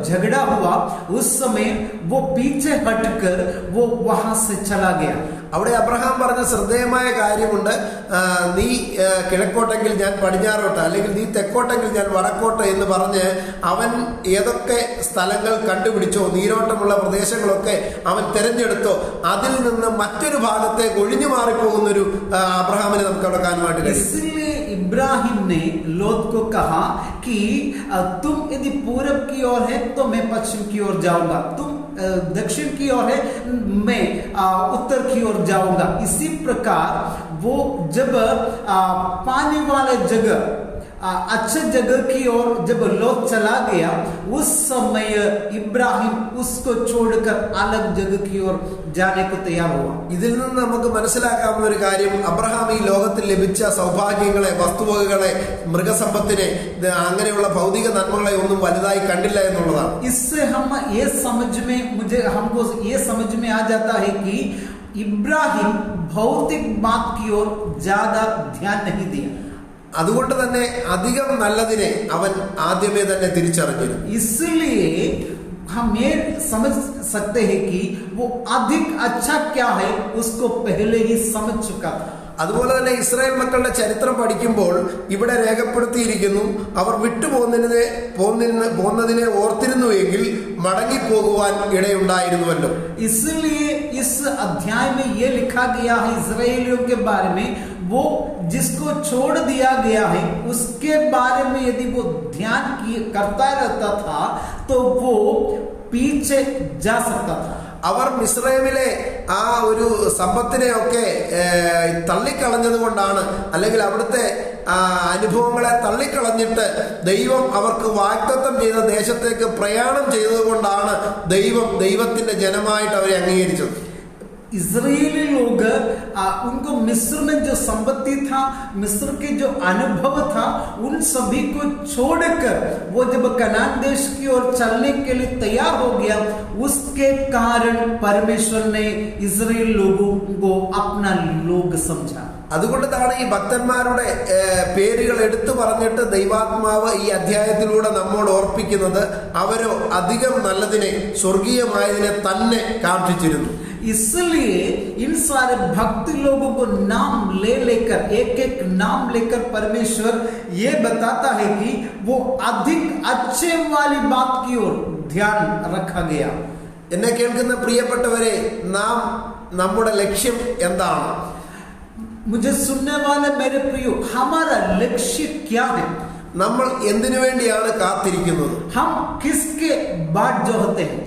झगड़ा हुआ, उस समय वो पीछे हटकर वो वहां से चला गया. അവിടെ അബ്രഹാം പറഞ്ഞ ശ്രദ്ധേയമായ കാര്യമുണ്ട്. നീ കിഴക്കോട്ടെങ്കിൽ ഞാൻ പടിഞ്ഞാറോട്ട്, അല്ലെങ്കിൽ നീ തെക്കോട്ടെങ്കിൽ ഞാൻ വടക്കോട്ട് എന്ന് പറഞ്ഞ് അവൻ ഏതൊക്കെ സ്ഥലങ്ങൾ കണ്ടുപിടിച്ചോ, നീരോട്ടമുള്ള പ്രദേശങ്ങളൊക്കെ അവൻ തെരഞ്ഞെടുത്തോ, അതിൽ നിന്ന് മറ്റൊരു ഭാഗത്തേക്ക് ഒഴിഞ്ഞു മാറിപ്പോകുന്നൊരു അബ്രഹാമിനെ നമുക്ക് അവിടെ കാണുവാനായിട്ട് കഴിയും. इब्राहिम ने लोत को कहा कि तुम यदि पूरब की ओर है तो मैं पश्चिम की ओर जाऊंगा, तुम दक्षिण की ओर है मैं उत्तर की ओर जाऊंगा. इसी प्रकार वो जब पानी वाले जगह, अच्छे जगह की ओर जब लोत चला गया, उस समय इब्राहिम उसको छोड़कर अलग जगह की ओर जाने को तैयार हुआ. ഇതിൽ നിന്ന് നമുക്ക് മനസ്സിലാക്കാവുന്ന ഒരു കാര്യം, അബ്രഹാം ഈ ലോകത്തിൽ ലഭിച്ച സൗഭാഗ്യങ്ങളെ, വസ്തുവകകളെ, മൃഗസമ്പത്തിനെ, അങ്ങനെയുള്ള ഭൗതിക നന്മകളെ ഒന്നും വലുതായി കണ്ടില്ല എന്നുള്ളതാണ്. इससे हमको ये समझ में आ जाता है कि इब्राहिम भौतिक बात की ओर ज्यादा ध्यान नहीं दिया. അതുകൊണ്ട് തന്നെ അധികം നല്ലതിനെ അവൻ ആദ്യമേ തന്നെ തിരിച്ചറിഞ്ഞിരുന്നു. इसलिए हम ये समझ सकते हैं कि वो अधिक अच्छा क्या है उसको पहले ही समझ चुका था. അതുപോലെ തന്നെ ഇസ്രായേൽ മക്കളുടെ ചരിത്രം പഠിക്കുമ്പോൾ ഇവിടെ രേഖപ്പെടുത്തിയിരിക്കുന്നു, അവർ പോകുന്നതിനെ ഓർത്തിരുന്നുവെങ്കിൽ മടങ്ങിപ്പോകുവാൻ ഇടയുണ്ടായിരുന്നുവല്ലോ. इसलिए इस अध्याय में ये लिखा गया है इस्राएलियों के बारे में, वो जिसको छोड़ दिया गया है उसके बारे में यदि वो ध्यान करता रहता था तो वो पीछे जा सकता था. അവർ മിസ്രൈമിലെ ആ ഒരു സമ്പത്തിനെയൊക്കെ തള്ളിക്കളഞ്ഞത് കൊണ്ടാണ്, അല്ലെങ്കിൽ അവിടുത്തെ അനുഭവങ്ങളെ തള്ളിക്കളഞ്ഞിട്ട് ദൈവം അവർക്ക് വാഗ്ദത്തം ചെയ്ത ദേശത്തേക്ക് പ്രയാണം ചെയ്തതുകൊണ്ടാണ് ദൈവത്തിന്റെ ജനമായിട്ട് അവരെ അംഗീകരിച്ചത്. इजरायली लोग उनको मिस्र में जो संपत्ति था, मिस्र के जो अनुभव था, उन सभी को छोड़कर वो जब कनान देश की ओर चलने के लिए तैयार हो गया, उसके कारण परमेश्वर ने इजराइल लोगों को अपना लोग समझा. അതുകൊണ്ടാണ് ഈ ഭക്തന്മാരുടെ പേരുകൾ എടുത്തു പറഞ്ഞിട്ട് ദൈവാത്മാവ് ഈ അധ്യായത്തിലൂടെ നമ്മോട് ഓർപ്പിക്കുന്നത്, അവരോ അധികം നല്ലതിനെ, സ്വർഗീയമായതിനെ തന്നെ കാക്ഷിച്ചിരുന്നു. इसलिए इन सारे भक्त लोगों को नाम लेकर एक एक नाम लेकर परमेश्वर ये बताता है कि वो अधिक अच्छे वाली बात की ओर ध्यान रखा गया. എന്നെ കേൾക്കുന്ന പ്രിയപ്പെട്ടവരെ, നമ്മുടെ ലക്ഷ്യം എന്താണ്? मुझे सुनने वाले मेरे प्रियो, हमारा लक्ष्य क्या है? നമ്മൾ എന്തിനു വേണ്ടിയാണ് കാത്തിരിക്കുന്നത്? हम किसके बाट जोहते हैं?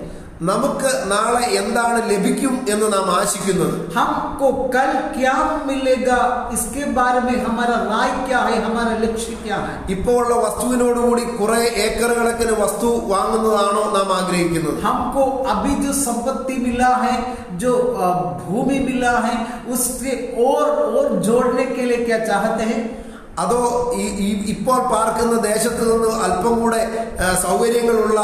നമുക്ക് നാളെ എന്താണ് ലഭിക്കും എന്ന് നാം ആശിക്കുന്നത്? हमको कल क्या मिलेगा इसके बारे में हमारा राय क्या है, हमारा लक्ष्य क्या है? ഇപ്പോൾ ഉള്ള വസ്തുവിനോടുകൂടി കുറെ ഏക്കർ കണക്കിന് വസ്തു വാങ്ങുന്നതാണോ നാം ആഗ്രഹിക്കുന്നത്? हमको अभी जो संपत्ति मिला है, जो भूमि मिला है, उससे और जोड़ने के लिए क्या चाहते हैं? അതോ ഇപ്പോൾ പാർക്കുന്ന ദേശത്ത് നിന്ന് അല്പം കൂടെ സൗകര്യങ്ങളുള്ള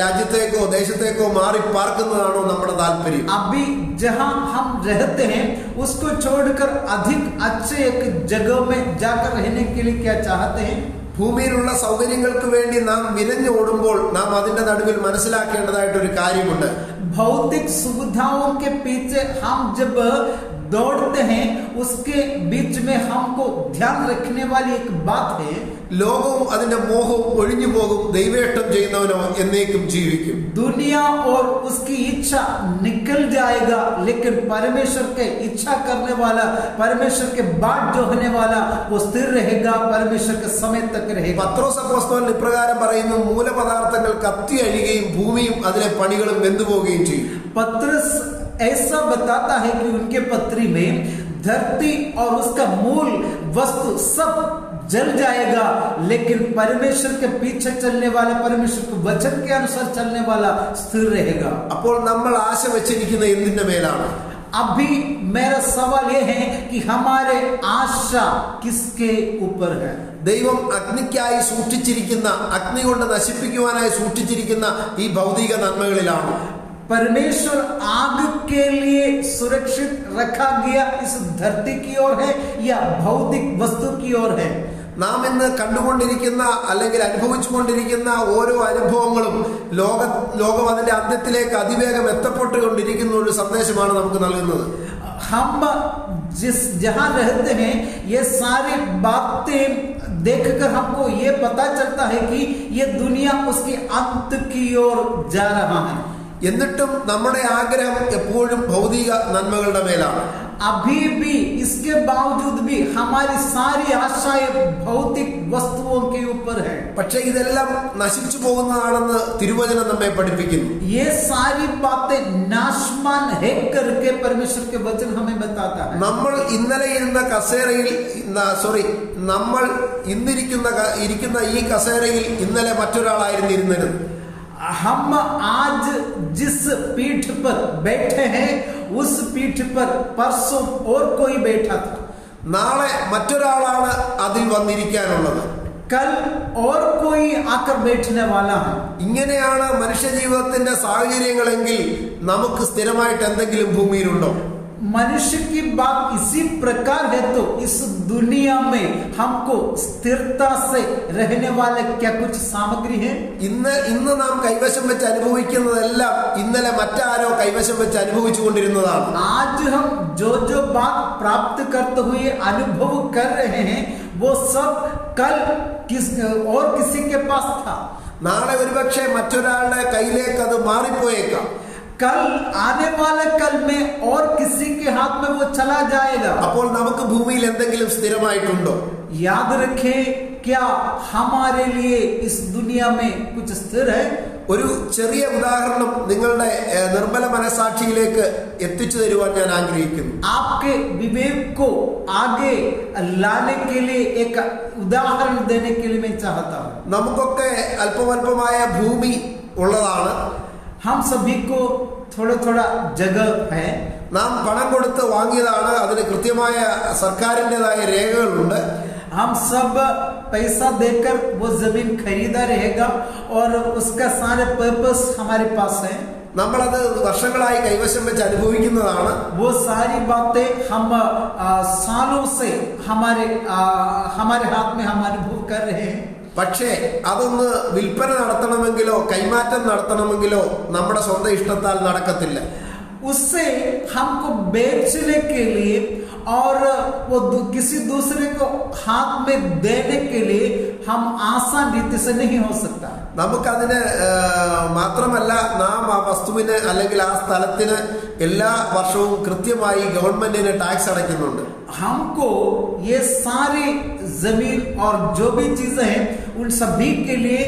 രാജ്യത്തേക്കോ ദേശത്തേക്കോ മാറി പാർക്കുന്നതാണോ നമ്മുടെ താല്പര്യം? अभी जहां हम रहते हैं उसको छोड़कर अधिक अच्छे एक जगह में जाकर रहने के लिए क्या चाहते हैं? ഭൂമിയിലുള്ള സൗകര്യങ്ങൾക്ക് വേണ്ടി നാം വിരഞ്ഞു ഓടുമ്പോൾ നാം അതിന്റെ നടുവിൽ മനസ്സിലാക്കേണ്ടതായിട്ടൊരു കാര്യമുണ്ട്. भौतिक सुविधाओं के पीछे हम जब दौड़ते हैं, उसके बीच में हमको ध्यान रखने वाली एक बात है, ലോകവും അതിന്റെ മോഹവും ഒഴിഞ്ഞു പോകും, ദൈവേഷ്ടം ചെയ്യുന്നവനോ എന്നേക്കും ജീവിക്കും. दुनिया और उसकी इच्छा निकल जाएगा, लेकिन परमेश्वर के इच्छा करने वाला, परमेश्वर के बाट जो होने वाला, वो स्थिर रहेगा, परमेश्वर के समय तक रहेगा. പത്രോസ് അപ്പോസ്തലൻ ഇപ്രകാരം പറയുന്നു, മൂലപദാർത്ഥങ്ങൾ കത്തി അഴിയുകയും ഭൂമിയും അതിലെ പണികളും വെന്തുപോകുകയും ചെയ്യും. पत्रस ऐसा बताता है कि उनके पत्री में धरती और उसका मूल वस्तु सब जल जाएगा, लेकिन परमेश्वर के पीछे चलने वाला, परमेश्वर के वचन के अनुसार चलने वाला स्थिर रहेगा. അപ്പോൾ നമ്മൾ ആശ വെച്ചിരിക്കുന്ന എന്തിന്റെ മേലാണ്? अभी मेरा सवाल यह है कि हमारे आशा किसके ऊपर है? ദൈവം അഗ്നിക്കായി സൂക്ഷിച്ചിരിക്കുന്ന, അഗ്നി കൊണ്ട് നശിപ്പിക്കുവാനായി സൂക്ഷിച്ചിരിക്കുന്ന ഈ ഭൗതിക നന്മകളിലാണ്. परमेश्वर आग के लिए सुरक्षित रखा गया इस धरती की ओर है या भौतिक वस्तु की ओर है? നാം ഇന്ന് കണ്ടുകൊണ്ടിരിക്കുന്ന അല്ലെങ്കിൽ അനുഭവിച്ചുകൊണ്ടിരിക്കുന്ന ഓരോ അനുഭവങ്ങളും ലോകം അതിന്റെ അന്ത്യത്തിലേക്ക് അതിവേഗം എത്തപ്പെട്ടുകൊണ്ടിരിക്കുന്ന ഒരു സന്ദേശമാണ് നമുക്ക് നൽകുന്നത്. हम जहां रहते हैं ये सारी बातें देखकर हमको ये पता चलता है कि ये दुनिया उसके अंत की ओर जा रहा है. എന്നിട്ടും നമ്മുടെ ആഗ്രഹം എപ്പോഴും ഭൗതിക നന്മകളുടെ മേലാണ്. अभी भी इसके बावजूद भी हमारी सारी आशाएं भौतिक वस्तुओं के ऊपर है. പക്ഷേ ഇതെല്ലാം നശിച്ചു പോകുന്നതാണെന്ന് തിരുവചനം നമ്മെ പഠിപ്പിക്കുന്നു. ये सारी बातें नाशमान है करके परमेश्वर के वचन हमें बताता है. നമ്മൾ ഇന്നലെ ഇരുന്ന കസേരയിൽ നമ്മൾ ഇരിക്കുന്ന ഈ കസേരയിൽ ഇന്നലെ മറ്റൊരാളായിരുന്നു ഇരുന്നത്. हम आज जिस पीठ पर बैठे हैं उस पीठ पर परसों और कोई बैठा था. നാളെ മറ്റൊരാളാണ് അതിൽ വന്നിരിക്കാനുള്ളത്. कल और कोई आकर बैठने वाला है. ഇങ്ങനെയാണ് മനുഷ്യ ജീവിതത്തിന്റെ സാഹചര്യങ്ങളെങ്കിൽ നമുക്ക് സ്ഥിരമായിട്ട് എന്തെങ്കിലും ഭൂമിയിലുണ്ടോ? मनुष्य की बात इसी प्रकार है तो इस दुनिया में हमको स्थिरता से रहने वाले क्या कुछ सामग्री है? ഇന്ന് നാം കൈവശം വെച്ച് അനുഭവിക്കുന്നതെല്ലാം ഇന്നലെ മറ്റാരോ കൈവശം വെച്ച് അനുഭവിച്ചുകൊണ്ടിരുന്നതാണ്. आज हम जो बात प्राप्त करते हुए अनुभव कर रहे हैं वो सब कल और किसी के पास था. നാളെ ഒരുപക്ഷെ മറ്റൊരാളുടെ കയ്യിലേക്ക് അത് മാറിപ്പോയേക്കാം. कल आने वाले कल में और किसी के हाथ में वो चला जाएगा. അപ്പോൾ നമുക്ക് ഭൂമിയിൽ എന്തെങ്കിലും സ്ഥിരമായിട്ടുണ്ടോ? याद रखें, क्या हमारे लिए इस दुनिया में कुछ स्थिर है? ഒരു ചെറിയ ഉദാഹരണം നിങ്ങളുടെ നിർമ്മല മനസാക്ഷിയിലേക്ക് എത്തിച്ചു തരുവാൻ ഞാൻ ആഗ്രഹിക്കുന്നു. आपके विवेक को आगे लाने के लिए एक उदाहरण देने के लिए मैं चाहता हूँ. നമുക്കൊക്കെ അല്പമല്പമായ ഭൂമി ഉള്ളതാണ്. हम सभी को थोड़ा थोड़ा जगह है. നാം പണം കൊടുത്ത് വാങ്ങിയതാണ്. അതിന് കൃത്യമായ സർക്കാരിൻ്റെതായ രേഖകളുണ്ട്. हम सब पैसा देकर वो जमीन खरीदा रहेगा और उसका सारे पर्पस हमारे पास है. നമ്മളത് വർഷങ്ങളായി കൈവശം വെച്ച് അനുഭവിക്കുന്നതാണ്. वो सारी बातें हम सालों से हमारे हाथ में हम अनुभव कर रहे हैं. പക്ഷേ അതൊന്ന് വിൽപ്പന നടത്തണമെങ്കിലോ കൈമാറ്റം നടത്തണമെങ്കിലോ നമ്മുടെ സ്വന്തം ഇഷ്ടത്താൽ നടക്കത്തില്ല. उससे हमको बेचने के लिए और वो किसी दूसरे को हाथ में देने के लिए हम आसान रीति से नहीं हो सकता. നമുക്കതിന് മാത്രമല്ല, നാം ആ വസ്തുവിന് അല്ലെങ്കിൽ ആ സ്ഥലത്തിന് എല്ലാ വർഷവും കൃത്യമായി ഗവൺമെന്റിന് ടാക്സ് അടയ്ക്കുന്നുണ്ട്. हमको ये सारी जमीन और जो भी चीजें हैं उन सभी के लिए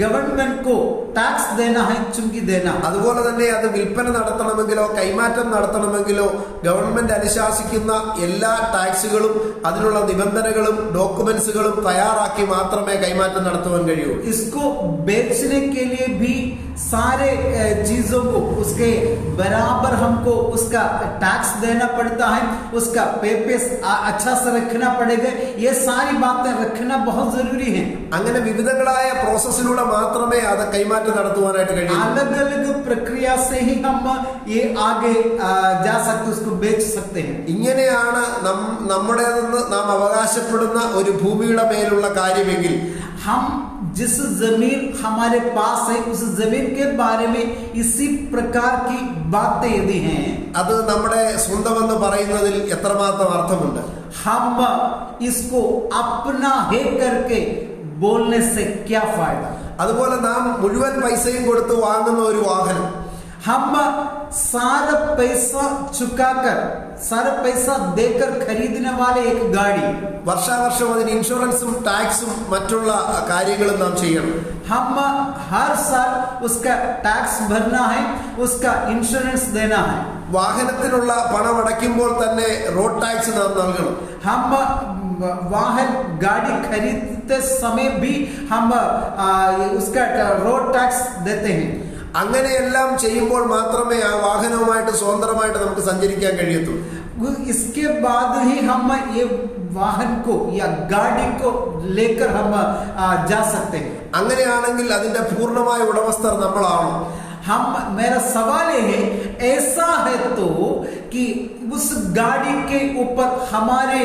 गवर्नमेंट को टैक्स देना है, चुंगी देना. അതുപോലെ തന്നെ അത് വിൽപ്പന നടത്തണമെങ്കിലോ കൈമാറ്റം നടത്തണമെങ്കിലോ ഗവൺമെന്റ് അനുശാസിക്കുന്ന എല്ലാ ടാക്സുകളും അതിനുള്ള നിബന്ധനകളും ഡോക്യുമെന്റ്സുകളും തയ്യാറാക്കി മാത്രമേ കൈമാറ്റം നടത്തുവാൻ കഴിയൂ. इसको बेचने के लिए भी सारे चीजों को उसके बराबर हमको उसका टैक्स देना पड़ता है, उसका पेपर्स अच्छा से रखना पड़ेगा. ये सारी बातें रखना बहुत जरूरी है. അങ്ങനെ വിവിധങ്ങളായ പ്രോസസ്സിലൂടെ മാത്രമേ അത് കൈമാറ്റം നടത്തുവാനായിട്ട് കഴിയൂ. अलग अलग प्रक्रिया से ही हम ये आगे जा सकते, उसको बेच सकते हैं. ഇങ്ങനെയാണ് നമ്മുടേതെന്ന് നാം അവകാശപ്പെടുന്ന ഒരു ഭൂമിയുടെ മേലുള്ള കാര്യമെങ്കിൽ हम जिस जमीन हमारे पास है उस जमीन के बारे में इसी प्रकार की बातें यदि हैं, അത് നമ്മുടെ സ്വന്തമെന്ന് പറയുന്നതിൽ എത്രമാത്രം അർത്ഥമുണ്ട്. हम इसको अपना है करके बोलने से क्या फायदा. അതുപോലെ നാം മുഴുവൻ പൈസയും കൊടുത്ത് വാങ്ങുന്ന ഒരു വാഹനം, हम सारा पैसा चुकाकर सारा पैसा देकर खरीदने वाले एक गाड़ी, വർഷാവർഷം അതിന് ഇൻഷുറൻസും ടാക്സും മറ്റുള്ള കാര്യങ്ങളും നാം ചെയ്യണം. हम हर साल उसका टैक्स भरना है, उसका इंश्योरेंस देना है. വാഹനത്തിനുള്ള പണം അടയ്ക്കുമ്പോൾ തന്നെ റോഡ് ടാക്സ് നാം നൽകണം. हम वाहन गाड़ी खरीदते समय भी हम उसका रोड टैक्स देते हैं. അങ്ങനെയെല്ലാം ചെയ്യുമ്പോൾ മാത്രമേ ആ വാഹനവുമായിട്ട് സ്വതന്ത്രമായിട്ട് നമുക്ക് സഞ്ചരിക്കാൻ കഴിയത്തുള്ളൂ. इसके बाद ही हम ये वाहन को या गाड़ी को लेकर हम जा सकते हैं. അങ്ങനെയാണെങ്കിൽ അതിന്റെ പൂർണ്ണമായ ഉടമസ്ഥർ നമ്മളാണ്. मेरा सवाल ये है, ऐसा है तो कि उस गाड़ी के ऊपर हमारे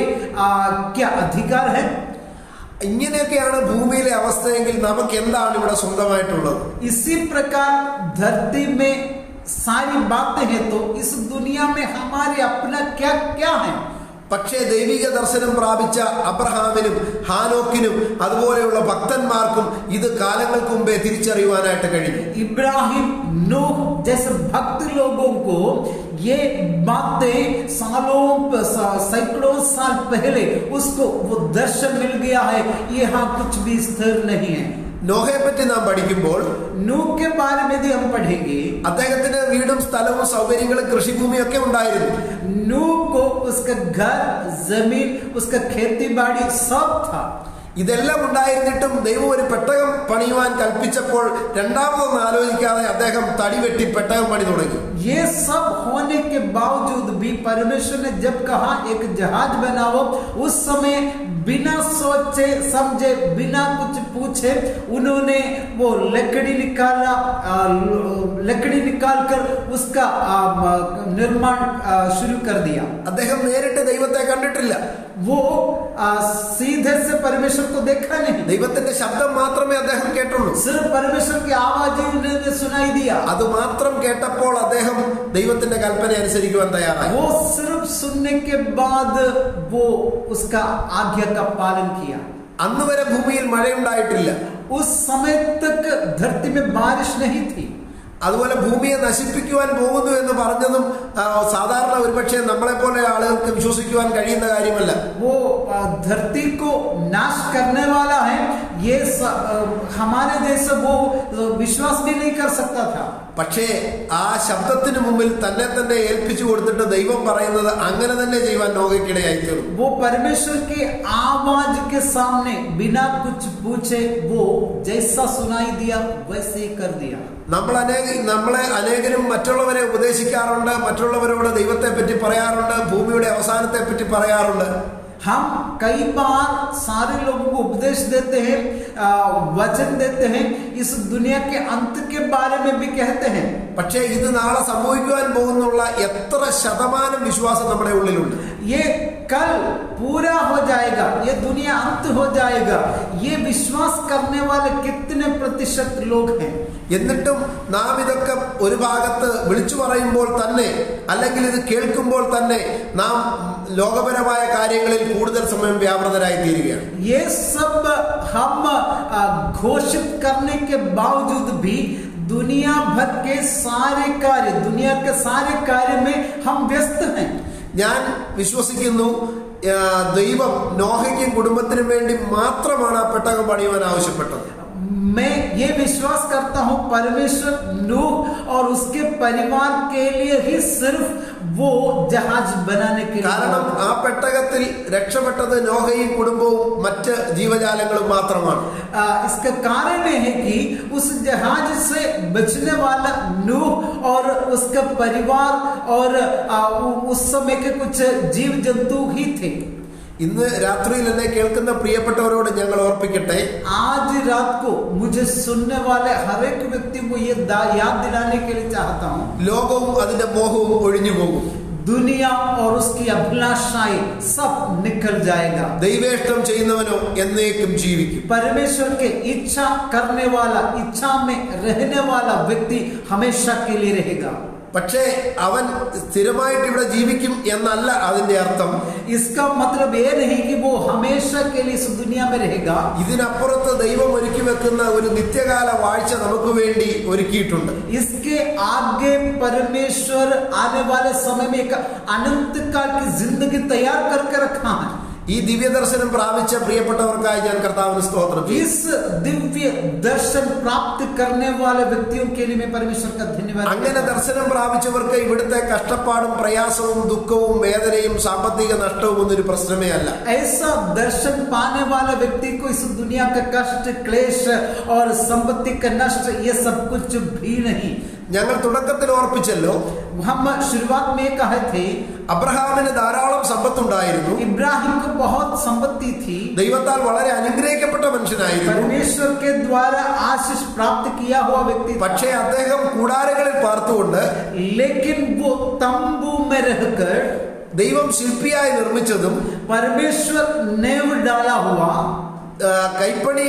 क्या अधिकार है? ഇങ്ങനെയൊക്കെയാണ് ഭൂമിയിലെ അവസ്ഥയെങ്കിൽ നമുക്ക് എന്താണ് ഇവിടെ സ്വന്തമായിട്ടുള്ളത്? इसी प्रकार धरती में सारी बातें हैं तो इस दुनिया में हमारे अपना क्या क्या है? പക്ഷേ ദൈവിക ദർശനം പ്രാപിച്ച അബ്രഹാമിനും ഹാനോക്കിനും അതുപോലെയുള്ള ഭക്തന്മാർക്കും ഇത് കാലങ്ങൾക്ക് മുമ്പേ തിരിച്ചറിയുവാനായിട്ട് കഴിഞ്ഞു. इब्राहिम, नूह जैसे भक्त लोगों को ये बातें सैकड़ों साल पहले उसको वो दर्शन मिल गया है. यहाँ कुछ भी स्थिर नहीं है. നോഹയെ പറ്റി നാം പഠിക്കുമ്പോൾ नूह के बारे में भी हम पढ़ेंगे. അദ്ദേഹത്തിന് വീടും സ്ഥലവും സൗകര്യങ്ങളും കൃഷിഭൂമിയും ഒക്കെ ഉണ്ടായിരുന്നു. नूह को उसका घर, जमीन, उसका खेती बाड़ी सब था. ഇതെല്ലാം ഉണ്ടായിരുന്നിട്ടും ദൈവം ഒരു പെട്ടകം പണിയുവാൻ കൽപ്പിച്ചപ്പോൾ രണ്ടാമതൊന്നും ആലോചിക്കാതെ അദ്ദേഹം തടി വെട്ടി പെട്ടകം പണി തുടങ്ങി. ये सब होने के बावजूद भी परमेश्वर ने जब कहा एक जहाज बनाओ, उस समय बिना सोचे समझे, बिना कुछ पूछे उन्होंने वो लकड़ी निकालकर उसका निर्माण शुरू कर दिया। അദ്ദേഹം നേരിട്ട് ദൈവത്തെ കണ്ടിട്ടില്ല. वो सीधे से परमेश्वर को देखा नहीं, ദൈവത്തിന്റെ ശബ്ദം മാത്രമേ അദ്ദേഹം കേട്ടുള്ളൂ. सिर्फ परमेश्वर की आवाज ही उन्हें सुनाई दिया. അത് മാത്രം കേട്ടപ്പോൾ അദ്ദേഹം ദൈവത്തിന്റെ കൽപ്പന അനുസരിക്കുവാൻ തയ്യാറായി. वो सिर्फ सुनने के बाद वो उसका आज्ञा का पालन किया. അന്ന് വരെ ഭൂമിയിൽ മഴയുണ്ടായിട്ടില്ല. उस समय तक धरती में बारिश नहीं थी. അതുപോലെ ഭൂമിയെ നശിപ്പിക്കുവാൻ പോകുന്നു എന്ന് പറഞ്ഞതും സാധാരണ ഒരുപക്ഷെ നമ്മളെ പോലെ ആളുകൾക്ക് വിശ്വസിക്കുവാൻ കഴിയുന്ന കാര്യമല്ല. वो धरती को नाश करने वाला है, ये हमारे जैसे वो विश्वास भी नहीं कर सकता था. പക്ഷേ ആ ശബ്ദത്തിന് മുമ്പിൽ തന്നെ തന്നെ ഏൽപ്പിച്ചു കൊടുത്തിട്ട് ദൈവം പറയുന്നത് അങ്ങനെ തന്നെ ചെയ്യുവാൻ നോഹയ്ക്കിടയായി തീർന്നു. वो परमेश्वर की आवाज के सामने बिना कुछ पूछे वो जैसा सुनाई दिया वैसे ही कर दिया. നമ്മളെ അനേകരും മറ്റുള്ളവരെ ഉപദേശിക്കാറുണ്ട്, മറ്റുള്ളവരോട് ദൈവത്തെ പറ്റി പറയാറുണ്ട്, ഭൂമിയുടെ അവസാനത്തെ പറ്റി പറയാറുണ്ട്. हम कई बार सारे लोगों को उपदेश देते हैं, वचन देते हैं, इस दुनिया के अंत के बारे में भी कहते हैं. പക്ഷേ ഇത് നാളെ സംഭവിക്കുവാൻ പോകുന്നുള്ള എത്ര ശതമാനം വിശ്വാസം നമ്മുടെ ഉള്ളിലുണ്ട്? ये कल पूरा हो जाएगा, ये दुनिया अंत हो जाएगा, ये विश्वास करने वाले कितने प्रतिशत लोग हैं? എന്നിട്ടും നാം ഇതൊക്കെ ഒരു ഭാഗത്ത് വിളിച്ചു പറയുമ്പോൾ തന്നെ, അല്ലെങ്കിൽ ഇത് കേൾക്കുമ്പോൾ തന്നെ നാം ലോകപരമായ കാര്യങ്ങളിൽ കൂടുതൽ സമയം വ്യാപൃതരായി തീരുകയാണ്. ये सब हम घोषित करने के बावजूद भी दुनिया भर के सारे कार्य, दुनिया के सारे कार्य में हम व्यस्त हैं. ഞാൻ വിശ്വസിക്കുന്നു ദൈവം നോഹയ്ക്കും കുടുംബത്തിനും വേണ്ടി മാത്രമാണ് ആ പെട്ടകം പണിയുവാൻ ആവശ്യപ്പെട്ടത്. मैं ये विश्वास करता हूँ परमेश्वर नूह और उसके परिवार के लिए ही सिर्फ वो जहाज बनाने के लिए. കാരണം ആ പെട്ടകത്തിൽ രക്ഷപ്പെട്ടത് നോഹയും കുടുംബവും മറ്റ് ജീവജാലങ്ങളും മാത്രമാണ്. इसका कारण है कि उस जहाज से बचने वाला नूह और उसका परिवार और उस समय के कुछ जीव जंतु ही थे. ഇന്ന് രാത്രിയിൽ എന്നെ കേൾക്കുന്ന പ്രിയപ്പെട്ടവരോട് ഞങ്ങൾ ഓർപ്പിക്കട്ടെ, आज रात को मुझे सुनने वाले हर एक व्यक्ति को ये याद दिलाने के लिए चाहता हूँ, ലോകവും അതിന്റെ മോഹവും ഒഴിഞ്ഞു പോകും. दुनिया और उसकी अभिलाषाएं सब निकल जाएगा. ദൈവേഷ്ടം ചെയ്യുന്നവനോ എന്നേക്കും ജീവിക്കും. परमेश्वर के इच्छा करने वाला, इच्छा में रहने वाला व्यक्ति हमेशा के लिए रहेगा. പക്ഷേ അവൻ സ്ഥിരമായിട്ട് ഇവിടെ ജീവിക്കും എന്നല്ല അതിന്റെ അർത്ഥം. इसका मतलब ये नहीं कि वो हमेशा के लिए इस दुनिया में रहेगा. ഇതിനപ്പുറത്ത് ദൈവം ഒരുക്കി വെക്കുന്ന ഒരു നിത്യകാല വാഴ്ച നമുക്ക് വേണ്ടി ഒരുക്കിയിട്ടുണ്ട്. इसके आगे परमेश्वर आने वाले समय में एक अनंत काल की जिंदगी तैयार करके रखा है. ഈ ദിവ്യദർശനം പ്രാപിച്ച പ്രിയപ്പെട്ടവർക്കായി ഞാൻ കർത്താവിന് സ്തോത്രം ചെയ്യുന്നു. इस दिव्य दर्शन प्राप्त करने वाले व्यक्तियों के लिए मैं परमेश्वर का धन्यवाद. അങ്ങനെ ദർശനം പ്രാപിച്ചവർക്ക് ഇവിടുത്തെ കഷ്ടപ്പാടും പ്രയാസവും ദുഃഖവും വേദനയും സാമ്പത്തിക നഷ്ടവും ഒന്നും ഒരു പ്രശ്നമേ അല്ല. ऐसा दर्शन पाने वाले व्यक्ति को इस दुनिया का कष्ट, क्लेश और संपत्ति का नष्ट ये सब कुछ भी नहीं. ഞങ്ങൾ തുടക്കത്തിൽ ഓർപ്പിച്ചല്ലോ, हम शुरुआत में कहे थे അബ്രഹാമിന് ധാരാളം സമ്പത്തുണ്ടായിരുന്നു. इब्राहिम को बहुत संपत्ति थी. ദൈവത്താൽ വളരെ അനുഗ്രഹിക്കപ്പെട്ട മനുഷ്യനായിരുന്നു. परमेश्वर के द्वारा आशीष प्राप्त किया हुआ व्यक्ति. പക്ഷേ അദ്ദേഹം കൂടാരങ്ങളിൽ പാർത്തുകൊണ്ട്, लेकिन वो तंबू में रहकर, ദൈവം ശില്പിയായി നിർമ്മിച്ചതും परमेश्वर नेव डाला हुआ, കൈപ്പണി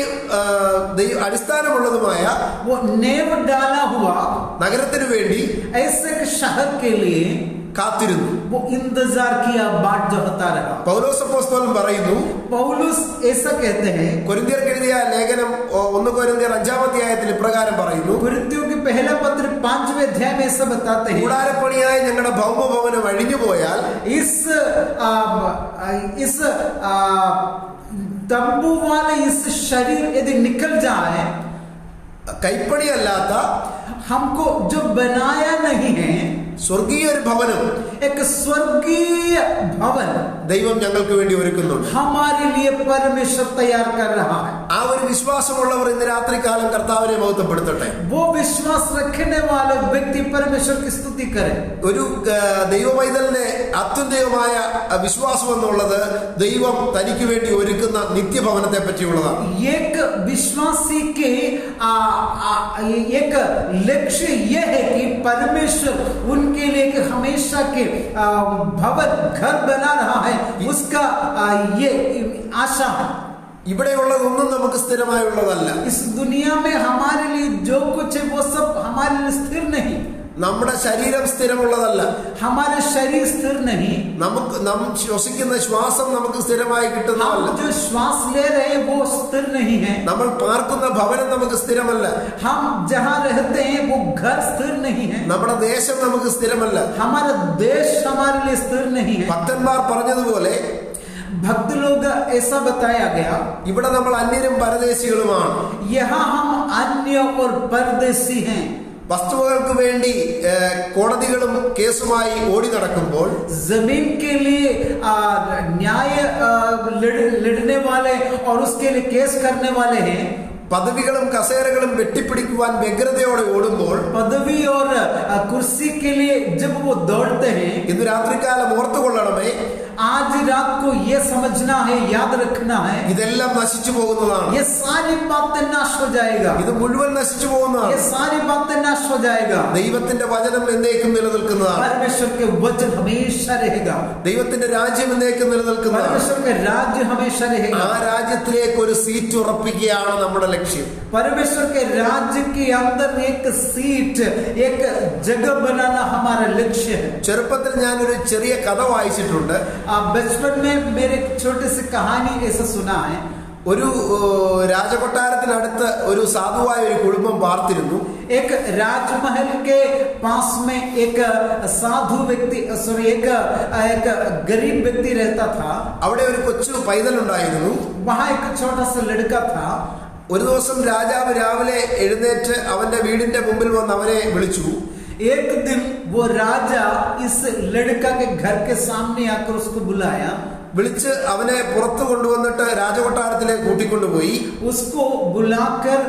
അടിസ്ഥാനമുള്ളതുമായ वो नेव डाला हुआ നഗരത്തിനു വേണ്ടി ऐसे शहर के लिए കാത്തിരുന്നു. वो इंतजार किया, बाट जो होता रहा. പൗലോസ് അപ്പോസ്തലൻ പറയുന്നു, पौलुस ऐसा कहते हैं, കൊരിന്ത്യർക്ക് എഴുതിയ ലേഖനം 1 കൊരിന്ത്യർ 5-ാം അധ്യായത്തിൽ ഇപ്രകാരം പറയുന്നു, कुरिन्थियों के पहला पत्र 5वें अध्याय में ऐसा बताते हैं, കൂടാരപ്പണിയായി ഞങ്ങളുടെ ഭൗമഭവനം അഴിഞ്ഞു പോയാൽ इस तंबू वाले इस शरीर यदि निकल जाए, കൈപ്പണി അല്ലാത്ത हमको जो बनाया नहीं है സ്വർഗീയ ഒരു ഭവനം, एक स्वर्गीय भवन ദൈവം ഞങ്ങൾക്ക് വേണ്ടി ഒരുക്കുന്നുണ്ട്. हमारे लिए परमेश्वर तैयार कर रहा है. ആ ആ ഒരു വിശ്വാസമുള്ളവർ ഇന്ന് രാത്രികാലം കർത്താവിനെ മഹത്വപ്പെടുത്തട്ടെ. वो विश्वास रखने वाले व्यक्ति परमेश्वर की स्तुति करें. ഒരു ദൈവപൈതലിന്റെ ആത്യന്തികമായ വിശ്വാസം എന്നുള്ളത് ദൈവം തനിക്ക് വേണ്ടി ഒരുക്കുന്ന നിത്യഭവനത്തെ പറ്റിയുള്ളതാണ്. एक विश्वासी के एक लक्ष्य यह है कि परमेश्वर उनके लिए हमेशा के भवन घर बना रहा है, उसका ये आशा है. ഇവിടെയുള്ളതൊന്നും നമുക്ക് സ്ഥിരമായുള്ളതല്ല. इस दुनिया में हमारे लिए जो कुछ है वो सब हमारे लिए स्थिर नहीं. നമ്മുടെ ശരീരം സ്ഥിരമുള്ളതല്ല. हमारे शरीर स्थिर नहीं. നാം ശ്വസിക്കുന്ന ശ്വാസം നമുക്ക് സ്ഥിരമായി കിട്ടുന്നതല്ല. जो श्वास ले रहे हैं वो स्थिर नहीं है. നമ്മൾ പാർക്കുന്ന ഭവനം നമുക്ക് സ്ഥിരമല്ല. हम जहाँ रहते हैं वो घर स्थिर नहीं है. നമ്മുടെ ദേശം നമുക്ക് സ്ഥിരമല്ല. हमारा देश हमारे लिए स्थिर नहीं है. ഭക്തന്മാർ പറഞ്ഞതുപോലെ भक्त लोग ऐसा बताया गया, ഇവിടെ നമ്മൾ അന്യരും പരദേശികളുമാണ്. यहाँ हम अन्य और परदेसी हैं. വസ്തുവകൾക്ക് വേണ്ടി കോടതികളും കേസുമായി ഓടി നടക്കുമ്പോൾ जमीन के लिए न्याय लड़ने वाले और उसके लिए केस करने वाले हैं. പദവികളും കസേരകളും വെട്ടിപ്പിടിക്കുവാൻ വ്യഗ്രതയോടെ ഓടുമ്പോൾ पदवी और कुर्सी के लिए जब वो दौड़ते हैं, ഇന്ന് രാത്രികാലം ഓർത്തുകൊള്ളണമേ, आज रात को ये समझना है, याद रखना है, ഇതെല്ലാം നശിച്ചു പോകുന്നതാണ്. ये सारी बातें नाश हो जाएगा. ഇത് മുഴുവൻ നശിച്ചു പോകുന്നതാണ്. ये सारी बातें नाश हो जाएगा. ദൈവത്തിന്റെ വചനം എന്നേക്കും നിലനിൽക്കുന്നതാണ്. परमेश्वर के वचन हमेशा रहेगा. ദൈവത്തിന്റെ രാജ്യം എന്നേക്കും നിലനിൽക്കുന്നതാണ്. परमेश्वर के राज्य हमेशा रहेगा. ആ രാജ്യത്തിലേക്ക് ഒരു സീറ്റ് ഉറപ്പിക്കുകയാണ് നമ്മുടെ ലക്ഷ്യം. परमेश्वर के राज्य के अंदर एक सीट, एक जगह बनाना हमारा लक्ष्य है. ചെറുപ്പത്തിൽ ഞാനൊരു ചെറിയ കഥ വായിച്ചിട്ടുണ്ട്. बचपन में मेरे छोटे से कहानी ऐसा सुना है. ഒരു രാജകൊട്ടാരത്തിനടുത്ത് ഒരു സാധുവായ ഒരു കുടുംബം പാർത്തിരുന്നു. एक राजमहल के पास में एक साधु व्यक्ति, सॉरी एक गरीब व्यक्ति रहता था. അവിടെ ഒരു കൊച്ചു പൈതലുണ്ടായിരുന്നു. वहाँ एक छोटा सा लड़का था. ഒരു ദിവസം രാജാവ് രാവിലെ എഴുന്നേറ്റ് അവന്റെ വീടിന്റെ മുമ്പിൽ വന്ന് അവനെ വിളിച്ചു. एक दिन वो राजा इस लड़का के घर के सामने आकर उसको बुलाया. വിളിച്ച് അവനെ പുറത്തു കൊണ്ടുവന്നിട്ട് രാജകൊട്ടാരത്തിലേക്ക് കൂട്ടിക്കൊണ്ടുപോയി. उसको बुलाकर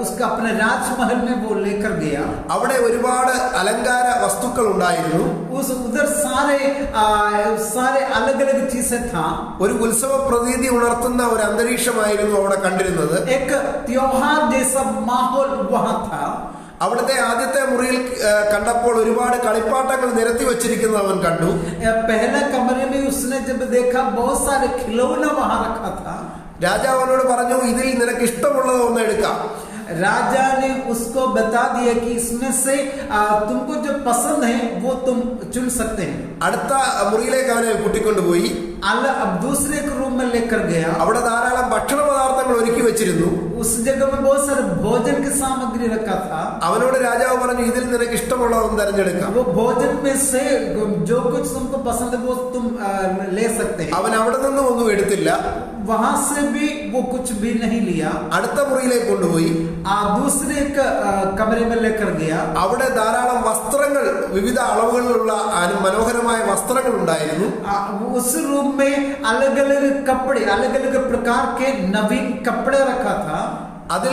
उसका अपने राजमहल में वो लेकर गया. അവിടെ ഒരുപാട് അലങ്കാര വസ്തുക്കൾ ഉണ്ടായിരുന്നു. उधर सारे अलग अलग चीजें था. ഒരു ഉത്സവ പ്രതീതി ഉണർത്തുന്ന ഒരു അന്തരീക്ഷമായിരുന്നു അവിടെ കണ്ടിരുന്നത്. एक त्योहार जैसा माहौल वहाँ था. അവിടുത്തെ ആദ്യത്തെ മുറിയിൽ കണ്ടപ്പോൾ ഒരുപാട് കളിപ്പാട്ടങ്ങൾ നിരത്തി വെച്ചിരിക്കുന്നത് അവൻ കണ്ടു. पहले कमरे में उसने जब देखा बहुत सारे खिलौना वहाँ रखा था. രാജാവ് അവനോട് പറഞ്ഞു, ഇതിൽ നിനക്ക് ഇഷ്ടമുള്ളത് ഒന്ന് എടുക്കാം. राजा ने उसको बता दिया कि इसमें से तुमको जो पसंद है वो तुम चुन सकते हैं. അടുത്ത മുറിയിലേക്ക് അവനെ കൂട്ടിക്കൊണ്ടുപോയി. अब दूसरे रूम में लेकर गया. അവിടെ ധാരാളം ഭക്ഷണ പദാർത്ഥങ്ങൾ ഒരുക്കി വെച്ചിരുന്നു. उस जगह में बहुत सारे भोजन की सामग्री रखा था. അവനോട് രാജാവ് പറഞ്ഞു, ഇതിൽ നിനക്ക് ഇഷ്ടമുള്ളതൊന്ന് തിരഞ്ഞെടുക്കാം. वो भोजन में से जो कुछ तुमको पसंद है वो तुम ले सकते हैं. അവൻ അവിടെ നിന്നും ഒന്നും എടുത്തില്ല. वहां से भी वो कुछ भी नहीं लिया. അടുത്ത മുറിയിലേക്ക് കൊണ്ടുപോയി. दूसरे कमरे में लेकर गया. അവിടെ ധാരാളം വസ്ത്രങ്ങൾ, വിവിധ അളവുകളിലുള്ള മനോഹരമായ വസ്ത്രങ്ങൾ ഉണ്ടായിരുന്നു. उस रूम में अलग अलग कपड़े, अलग अलग प्रकार के नवीन कपड़े रखा था. അതിൽ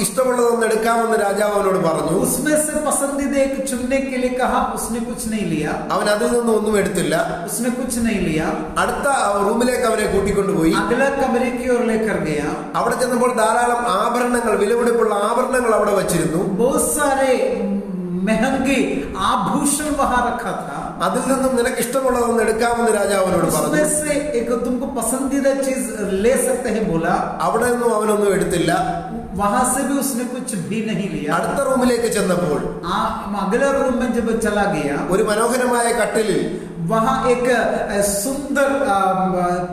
ഇഷ്ടമുള്ളതൊന്ന് എടുക്കാമെന്ന് രാജാവ് അവനോട് പറഞ്ഞു. उसमें से पसंदीदा एक चुनने के लिए कहा. उसने कुछ नहीं लिया. അവൻ അതിൽ നിന്നും ഒന്നും എടുത്തില്ല. उसने कुछ नहीं लिया. അടുത്ത റൂമിലേക്ക് അവനെ കൂട്ടിക്കൊണ്ടുപോയി. अगला कमरे की ओर लेकर गया. അവിടെ ചെന്നപ്പോൾ ധാരാളം ആഭരണങ്ങൾ, വിലപിടിപ്പുള്ള ആഭരണങ്ങൾ അവിടെ വച്ചിരുന്നു. बहुत सारे महंगे आभूषण वहां रखा था. അതിൽ നിന്നും നിനക്ക് ഇഷ്ടമുള്ളതൊന്ന് എടുക്കാമെന്ന് രാജാവിനോട് പറഞ്ഞു. उसमें से एक तुमको पसंदीदा चीज ले सकते हैं बोला. അവിടെ നിന്നും അവനൊന്നും എടുത്തില്ല. वहां से भी उसने कुछ भी नहीं लिया. അടുത്ത റൂമിലേക്ക് ചെന്നപ്പോൾ अगला रूम में जब चला गया, ഒരു മനോഹരമായ കട്ടിലിൽ वहां एक सुंदर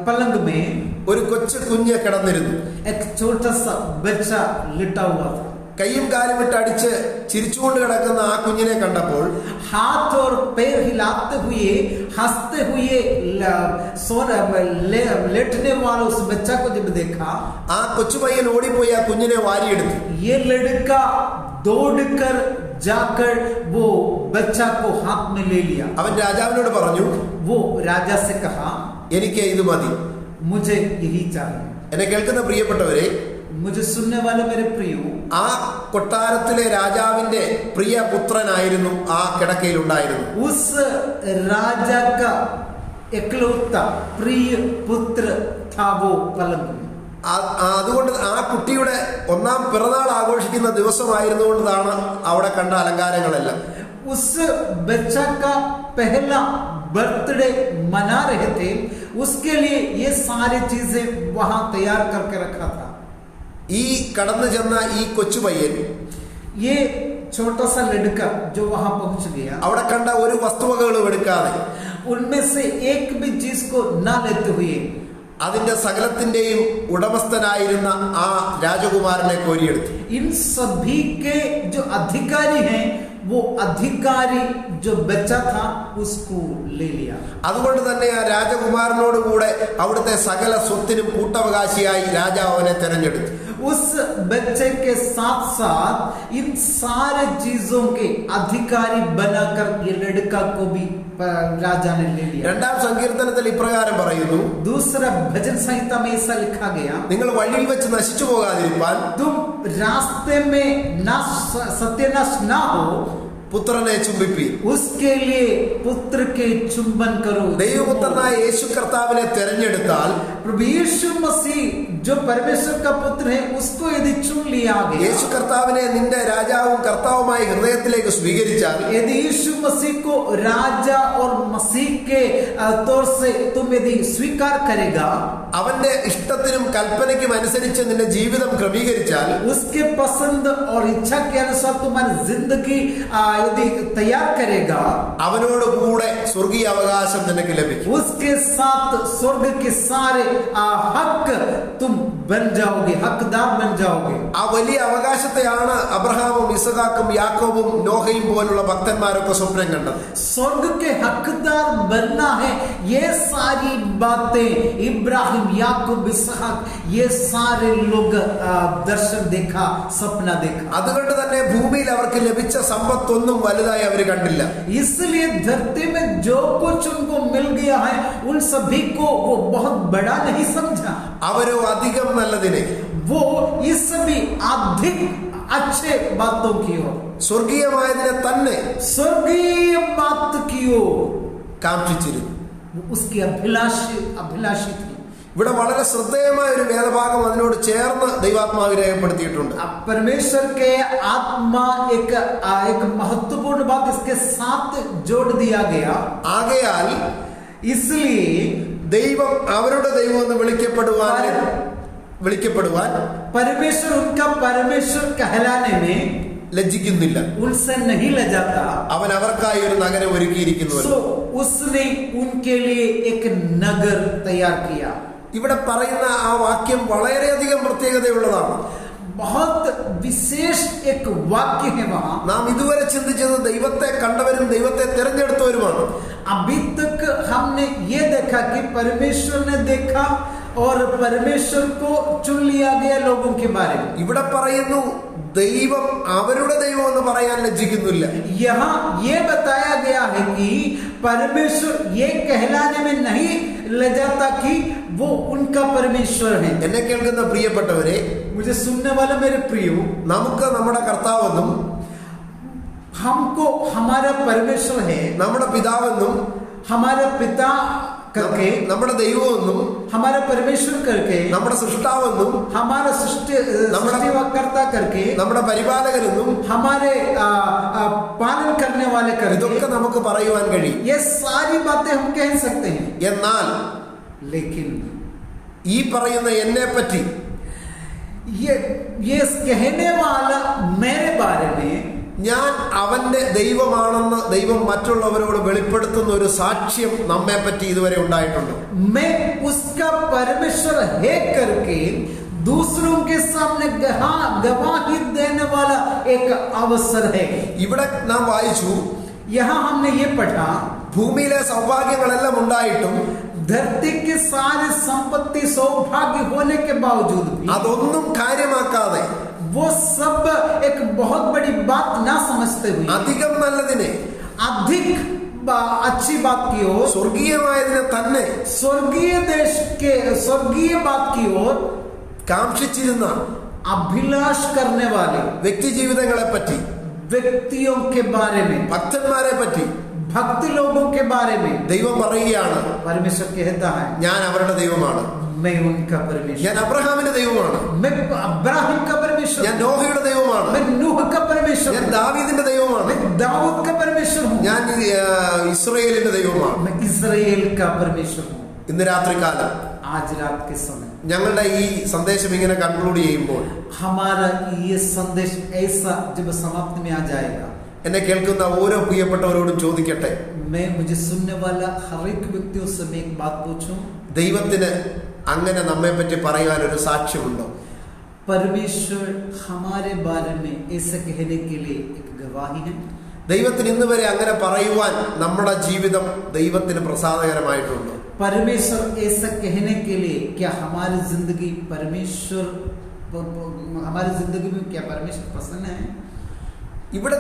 पलंग में ഒരു കൊച്ചു കുഞ്ഞ് കിടന്നിരുന്നു. एक छोटा सा बच्चा लेटा हुआ था. കൈയും കാലും ഇട്ട് അടിച്ച് ചിരിച്ചുകൊണ്ട് കിടക്കുന്ന ആ കുഞ്ഞിനെ കണ്ടപ്പോൾ हाथ और पैर हिलाते हुए, हंसते हुए लेटने वाला उस बच्चा को जब देखा, ആ കൊച്ചുപയ്യൻ ഓടിപ്പോയി ആ കുഞ്ഞിനെ വാരിയെടുത്തു. ये लड़का दौड़कर जाकर वो बच्चा को हाथ में ले लिया. അവൻ രാജാവിനോട് പറഞ്ഞു, वो राजा से कहा, എനിക്ക് ഇത് മതി. मुझे यही चाहिए. എന്നെ കേൾക്കുന്ന പ്രിയപ്പെട്ടവരെ, मुझे सुनने वाले मेरे प्रियो, ആ കൊട്ടാരത്തിലെ രാജാവിന്റെ പ്രിയ പുത്രനായിരുന്നു ആ കിടക്കയിൽ ഉണ്ടായിരുന്നു. उस राजा का इकलौता प्रिय पुत्र था वो पलंग में. അതുകൊണ്ട് ആ കുട്ടിയുടെ ഒന്നാം പിറന്നാൾ ആഘോഷിക്കുന്ന ദിവസമായിരുന്നുകൊണ്ടാണ് അവിടെ കണ്ട അലങ്കാരങ്ങളെല്ലാം. उस बच्चा का पहला बर्थडे मना रहे थे, उसके लिए ये सारी चीजें वहां तैयार करके रखा था. ഈ കടന്നു ചെന്ന ഈ കൊച്ചു പയ്യൻ, ये छोटा सा लड़का जो वहां पहुंच गया, അവിടെ കണ്ട ഒരു വസ്തുവകകളും എടുക്കാതെ उनमें से एक भी चीज को ना लेते हुए അതിന്റെ സകലത്തിന്റെയും ഉടമസ്ഥനായിരുന്ന ആ രാജകുമാരനെ കോരിയെടുത്തു. इन सभी के जो अधिकारी हैं, वो अधिकारी जो बच्चा था उसको ले लिया. അതുകൊണ്ട് തന്നെ ആ രാജകുമാരനോട് കൂടെ അവിടുത്തെ സകല സ്വത്തിനും കൂട്ടവകാശിയായി രാജാവ് അവനെ തെരഞ്ഞെടുത്തു. उस बच्चे के साथ साथ इन सारे चीजों के अधिकारी बनाकर ये लड़का को भी राजा ने ले लिया. രണ്ടാം സങ്കീർത്തനത്തിൽ ഇപ്രകാരം പറയുന്നു, दूसरा भजन संहिता में ऐसा लिखा गया, നിങ്ങൾ വഴിയിൽ വെച്ച് നശിച്ചു പോകാതിരിക്കാൻ तुम रास्ते में सत्यानाश ना हो, പുത്രനെ ചുംബിപ്പീൻ. उसके लिए पुत्र के चुंबन करो. ദൈവപുത്രനായ യേശു കർത്താവിനെ തെരഞ്ഞെടുത്താൽ, प्रभु यीशु मसीह जो परमेश्वर का पुत्र है, उसको यदि चुन लिया गया, യേശു കർത്താവിനെ നിന്റെ രാജാവും കർത്താവുമായി ഹൃദയത്തിലേക്ക് സ്വീകരിച്ചാൽ, यदि यीशु मसीह को राजा और मसीह के तौर से तुम यदि स्वीकार करेगा, അവന്റെ ഇഷ്ടത്തിനും കൽപ്പനയ്ക്കും അനുസരിച്ച് നിന്റെ ജീവിതം ക്രമീകരിച്ചാൽ, उसके पसंद और इच्छा के अनुसार तुम्हारी जिंदगी यदि तैयार करेगा, അവനോട് കൂടെ സ്വർഗീയ അവകാശം നിനക്ക് ലഭിക്കും. उसके साथ स्वर्ग के सारे हक तुम बन जाओगे, हकदार बन जाओगे. ആ വലിയ അവകാശത്തെയാണ് അബ്രഹാമും ഇസഹാക്കും യാക്കോബും നോഹയും പോലുള്ള ഭക്തന്മാരൊക്കെ സ്വപ്നം കണ്ടത്. स्वर्ग के हकदार बनना है, ये सारी बातें इब्राहिम, याकूब, इसहाक, ये सारे लोग दर्शन देखा, सपना देखा. അതുകൊണ്ട് തന്നെ ഭൂമിയിൽ അവർക്ക് ലഭിച്ച സമ്പത്തൊന്നും വലുതായി അവർ കണ്ടില്ല. इसलिए धरती में जो कुछ उनको मिल गया है, उन सभी को वो बहुत बड़ा नहीं समझा. അവരോ അധികം നല്ലതിനെ, वो इस भी अधिक अच्छे बातों की ओर, സ്വർഗീയമായതിനെ തന്നെ स्वर्गीय बात की ओर കാക്ഷിച്ചിരുന്നു. उसकी अभिलाषी थी. ഇവിടെ വളരെ ശ്രദ്ധേയമായ ഒരു വേദഭാഗം അതിനോട് ചേർന്ന് ദൈവാത്മാവ് രേഖപ്പെടുത്തിയിട്ടുണ്ട്. परमेश्वर के आत्मा एक महत्वपूर्ण बात इसके साथ जोड़ दिया गया. ആകയാൽ इसलिए ദൈവം അവരുടെ ദൈവം എന്ന് വിളിക്കപ്പെടുവാൻ परमेश्वर उनका परमेश्वर कहलाने में ലജ്ജിക്കുന്നില്ല. उनसे नहीं लजाता. അവൻ അവർക്കായി ഒരു നഗരം ഒരുക്കിയിരിക്കുന്നു. सो उसने उनके लिए एक नगर तैयार किया. ഇവിടെ പറയുന്ന ആ വാക്യം വളരെയധികം പ്രത്യേകതയുള്ളതാണ്. बहुत विशेष एक वाक्य है वहां. നാം ഇതുവരെ ചിന്തിച്ചത് ദൈവത്തെ കണ്ടവരും ദൈവത്തെ തിരഞ്ഞെടുത്തവരുമാണ്. अभी तक हमने ये देखा कि परमेश्वर ने देखा और परमेश्वर को चुन लिया गया लोगों के बारे में. ഇവിടെ പറയുന്നു ദൈവം അവരുടെ ദൈവം എന്ന് പറയാൻ ലജ്ജിക്കുന്നില്ല. यहाँ ये बताया गया है कि परमेश्वर ये कहलाने में नहीं लजाता कि वो उनका परमेश्वर है. എന്നെ കേൾക്കുന്ന പ്രിയപ്പെട്ടവരെ, मुझे सुनने वाला मेरे प्रियो, നമുക്ക് നമ്മുടെ കർത്താവെന്നും हमको हमारा परमेश्वर है, നമ്മുടെ പിതാവെന്നും हमारा पिता करके, നമ്മുടെ ദൈവമെന്നും हमारा परमेश्वर करके, നമ്മുടെ സൃഷ്ടാവെന്നും हमारा सृष्टिकर्ता करके, നമ്മുടെ പരിപാലകരെന്നും हमारे पालन करने वाले ഇതൊക്കെ करके, നമുക്ക് പറയുവാൻ കഴിയും. ये सारी बातें हम कह सकते हैं. എന്നാൽ लेकिन ഈ പറയുന്ന എന്നെ പറ്റി, ये कहने वाला मेरे बारे में, ഞാൻ അവന്റെ ദൈവമാണെന്ന് ദൈവം മറ്റുള്ളവരോട് വെളിപ്പെടുത്തുന്ന ഒരു സാക്ഷ്യം നമ്മെ പറ്റി ഇതുവരെ ഉണ്ടായിട്ടുണ്ട്. मैं उसका परमेश्वर है करके दूसरों के सामने गवाही देने वाला एक अवसर है. ഇവിടെ നാം വായിച്ചു, यहाँ हमने ये पढ़ा, ഭൂമിയിലെ സൗഭാഗ്യങ്ങളെല്ലാം ഉണ്ടായിട്ടും धरती के सारे संपत्ति सौभाग्य होने के बावजूद भी അതൊന്നും കാര്യമാക്കാതെ, वो सब एक बहुत बड़ी बात ना समझते हुए അധികം നല്ലതിനെ, अधिक अच्छी बात की ओर, സ്വർഗീയമായതിനെ തന്നെ स्वर्गीय देश के स्वर्गीय बात की ओर കാംക്ഷിച്ചിരുന്ന अभिलाष करने वाले വ്യക്തി ജീവിതങ്ങളെ പറ്റി, व्यक्तियों के बारे में, ഭക്തന്മാരെ പറ്റി भक्त लोगों के बारे में ദൈവം പറയുകയാണ്, परमेश्वर कहता है ഞാൻ അവരുടെ ദൈവമാണ്, मैं उनका परमेश्वर, ഞാൻ അബ്രഹാമിന്റെ ദൈവമാണ്, मैं अब्राहम का परमेश्वर, ഞാൻ നോഹയുടെ ദൈവമാണ്, मैं नूह का परमेश्वर, ഞാൻ ദാവീദിന്റെ ദൈവമാണ്, मैं दाऊद का परमेश्वर हूँ, ഞാൻ ഇസ്രായേലിന്റെ ദൈവമാണ്. मैं इस्राएल का परमेश्वर हूँ. ഇന്ന് രാത്രികാലം आज रात के समय ഞങ്ങളുടെ ഈ സന്ദേശം ഇങ്ങനെ കൺക്ലൂഡ് ചെയ്യുമ്പോൾ हमारा ये संदेश ऐसा जब समाप्ति में आ जाएगा, എന്നെ കേൾക്കുന്ന ഓരോ പ്രിയപ്പെട്ടവരോടും ചോദിക്കട്ടെ, मुझे सुनने वाला हर एक व्यक्तियों से मैं एक बात पूछूं, ദൈവത്തിന് അങ്ങനെ നമ്മെ പറ്റി പറയാൻ ഒരു സാക്ഷ്യമുണ്ടോ? परमेश्वर हमारे बारे में ऐसा कहने के लिए एक गवाही है? ദൈവത്തിന് ഇന്ന് വരെ അങ്ങനെ പറയുവാൻ നമ്മുടെ ജീവിതം ദൈവത്തിന് പ്രസാദകരമായിട്ടുണ്ടോ? परमेश्वर ऐसा कहने के लिए क्या हमारी जिंदगी में क्या परमेश्वर पसंद है? ഇവിടെ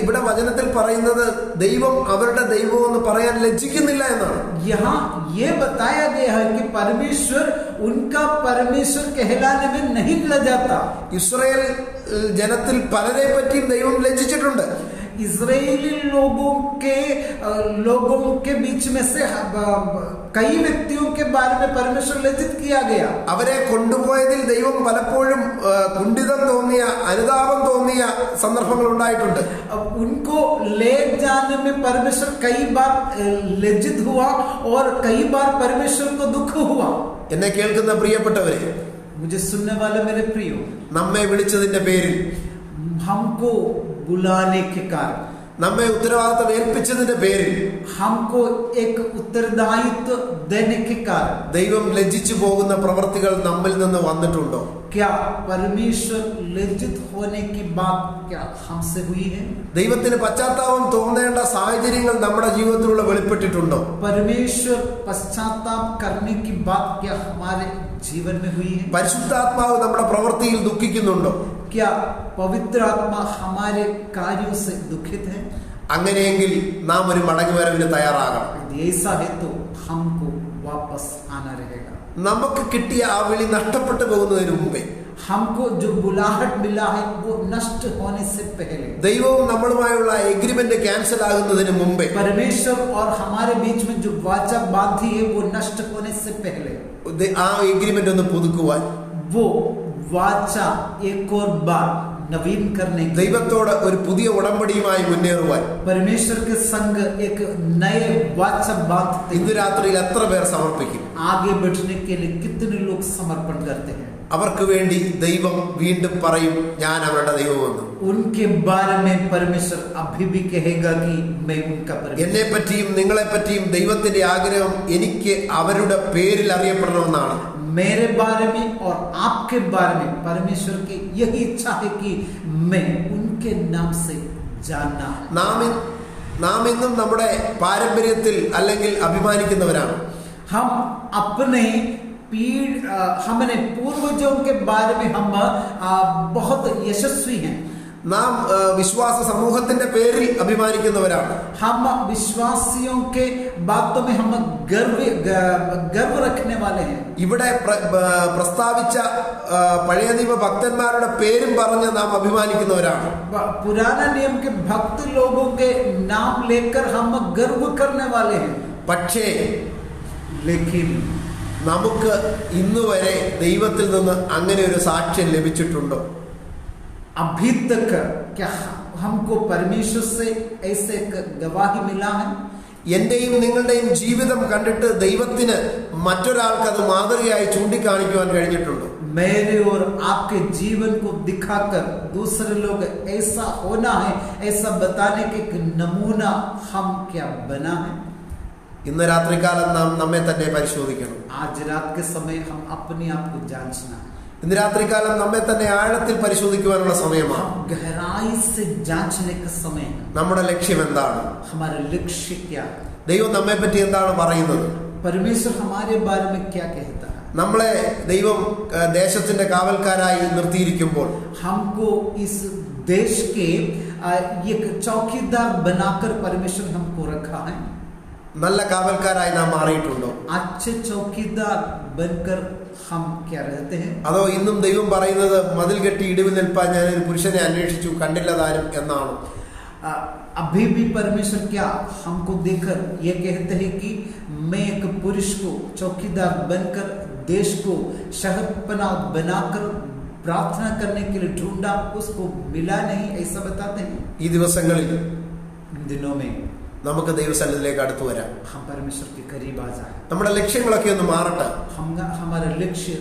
ഇവിടെ വചനത്തിൽ പറയുന്നത് ദൈവം അവരുടെ ദൈവം എന്ന് പറയാൻ ലജ്ജിക്കുന്നില്ല എന്നാണ്. यहाँ ये बताया गया है कि परमेश्वर उनका परमेश्वर कहलाने में नहीं लजाता. ഇസ്രായേൽ ജനത്തിൽ പലരെ പറ്റിയും ദൈവം ലജ്ജിച്ചിട്ടുണ്ട്. इजरायली लोगों के बीच में से कई व्यक्तियों के बारे में परमेश्वर लज्जित किया गया. അവരെ കൊണ്ടുപോയതിൽ ദൈവം പലപ്പോഴും കുണ്ഠിതം തോന്നിയ, അനുതാപം തോന്നിയ സന്ദർഭങ്ങൾ ഉണ്ടായിട്ടുണ്ട്. उनको ले जाने में परमेश्वर कई बार लज्जित हुआ और कई बार परमेश्वर को दुख हुआ. എന്നെ കേൾക്കുന്ന പ്രിയപ്പെട്ടവരെ, मुझे सुनने वाले मेरे प्रियो, നമ്മെ വിളിച്ചതിന്റെ പേരിൽ, हमको बुलाने के कारण, നമ്മെ ഉത്തരവാദിത്തം ഏൽപ്പിച്ചതിന്റെ പേരിൽ, हमको एक उत्तरदायित्व देने के कारण ദൈവം ലജ്ജിച്ചു പോകുന്ന പ്രവൃത്തികൾ നമ്മിൽ നിന്ന് വന്നിട്ടുണ്ടോ? क्या परमेश्वर लज्जित होने की बात क्या हमसे हुई है? ദൈവത്തിന് പശ്ചാത്താപം തോന്നേണ്ട സാഹചര്യങ്ങൾ നമ്മുടെ ജീവിതത്തിലൂടെ വെളിപ്പെട്ടിട്ടുണ്ടോ? परमेश्वर पश्चाताप करने की बात क्या हमारे जीवन में हुई है? പരിശുദ്ധാത്മാവ് നമ്മുടെ പ്രവൃത്തിയിൽ ദുഃഖിക്കുന്നുണ്ടോ? क्या पवित्र आत्मा हमारे कार्यों से दुखित है? അങ്ങനെയെങ്കിൽ നാം ഒരു മടങ്ങിവരവിന് തയ്യാറാകണം. यदि ऐसा है तो हमको वापस आना रहेगा. നമുക്ക് കിട്ടിയ ആ വിളി നഷ്ടപ്പെട്ടു പോകുന്നതിന് മുമ്പേ, हमको जो बुलाहट मिला है वो नष्ट होने से पहले, ദൈവവും നമ്മളുമായുള്ള എഗ്രിമെന്റ് ക്യാൻസൽ ആകുന്നതിന് മുമ്പേ, परमेश्वर और हमारे बीच में जो वाचा बांधी है वो नष्ट होने से पहले ആ എഗ്രിമെന്റ് ഒന്ന് പുതുക്കുവാൻ, वो वाचा एक और बार नवीन करने, ദൈവത്തോട് ഒരു പുതിയ ഉടമ്പടിയുമായി മുന്നേറുവാൻ परमेश्वर के संग एक नए वाचा बांधते ഇന്ന് രാത്രിയിൽ എത്ര പേർ സമർപ്പിക്കും? आगे बढ़ने के लिए कितने लोग समर्पण करते हैं? അവർക്ക് വേണ്ടി ദൈവം വീണ്ടും പറയും, ഞാൻ അവരുടെ ദൈവമെന്ന്. उनके बारे में परमेश्वर अभी भी कहेगा कि मैं उनका परमेश्वर. എന്നെ പറ്റിയും നിങ്ങളെ പറ്റിയും ദൈവത്തിന്റെ ആഗ്രഹം എനിക്ക് അവരുടെ പേരിൽ അറിയപ്പെടണമെന്നാണ്. मेरे बारे में और आपके बारे में परमेश्वर की यही इच्छा है कि मैं उनके नाम से जानना. നാം ഇന്നും നമ്മുടെ പാരമ്പര്യത്തിൽ അല്ലെങ്കിൽ അഭിമാനിക്കുന്നവരാണ്. हम अपने हमने पूर्वजों के बारे में हम बहुत यशस्वी हैं. നാം വിശ്വാസ സമൂഹത്തിന്റെ പേരിൽ അഭിമാനിക്കുന്നവരാണ്. हम विश्वासियों के बातों में हम गर्व रखने वाले हैं. ഇവിടെ പ്രസ്താവിച്ച പഴയ നിയമ ഭക്തന്മാരുടെ പേരും പറഞ്ഞ് നാം അഭിമാനിക്കുന്നവരാണ്. पुराना नियम के भक्त लोगों के नाम लेकर हम गर्व करने वाले हैं. പക്ഷേ लेकिन നമുക്ക് ഇന്നുവരെ ദൈവത്തിൽ നിന്ന് അങ്ങനെ ഒരു സാക്ഷ്യം ലഭിച്ചിട്ടുണ്ടോ? अभी तक क्या हमको परमेश्वर से ऐसे गवाही मिला है? എന്റെയും നിങ്ങളുടെയും ജീവിതം കണ്ടിട്ട് ദൈവത്തിന് മറ്റൊരാൾക്ക് അത് മാതൃകയായി ചൂണ്ടിക്കാണിക്കുവാൻ കഴിഞ്ഞിട്ടുണ്ടോ? मेरे और आपके जीवन को दिखाकर दूसरे लोग ऐसा होना है ऐसा बताने के नमूना हम क्या बना है? ഇന്ന് രാത്രികാലം നാം നമ്മെ തന്നെ പരിശോധിക്കണം. आज रात के समय हम अपने आप को जांचना. ഇന്ന് രാത്രികാലം നമ്മെ തന്നെ ആഴത്തിൽ പരിശോധിക്കുവാനുള്ള സമയമാണ്. गहराई से जांचने का समय है. നമ്മുടെ ലക്ഷ്യം എന്താണ്? हमारा लक्ष्य क्या है? ദൈവം നമ്മെ പറ്റി എന്താണ് പറയുന്നത്? परमेश्वर हमारे बारे में क्या कहता है? നമ്മളെ ദൈവം ദേശത്തിന്റെ കാവൽക്കാരായി നിർത്തിയിരിക്കുമ്പോൾ, हमको इस देश के एक चौकीदार बनाकर परमेश्वर हमको रखा है. നല്ല കാവൽക്കാരായി നാം മാറിയിട്ടുണ്ടോ? अच्छे चौकीदार बनकर हम क्या रहते हैं? അതോ ഇന്നും ദൈവം പറയുന്നത് മതിൽ കെട്ടി ഇടിവിൽ നിൽപ്പാൻ ഞാൻ ഒരു പുരുഷനെ അന്വേഷിച്ചു കണ്ടില്ല താനും എന്നാണോ? अभी भी परमेश्वर क्या हमको देखकर ये कहते हैं कि मैं एक पुरुष को चौकीदार बनकर देश को शहरपना बनाकर प्रार्थना करने के लिए ढूंढा, उसको मिला नहीं, ऐसा बताते हैं? ഈ ദിവസങ്ങളിൽ इन दिनों में നമുക്ക് ദൈവസന്നിധിയിലേക്ക് അടുത്തു വരാം. हम परमेश्वर के करीब आ जाए. നമ്മുടെ ലക്ഷ്യങ്ങളൊക്കെ ഒന്ന് മാറട്ടെ. हमारा लक्ष्य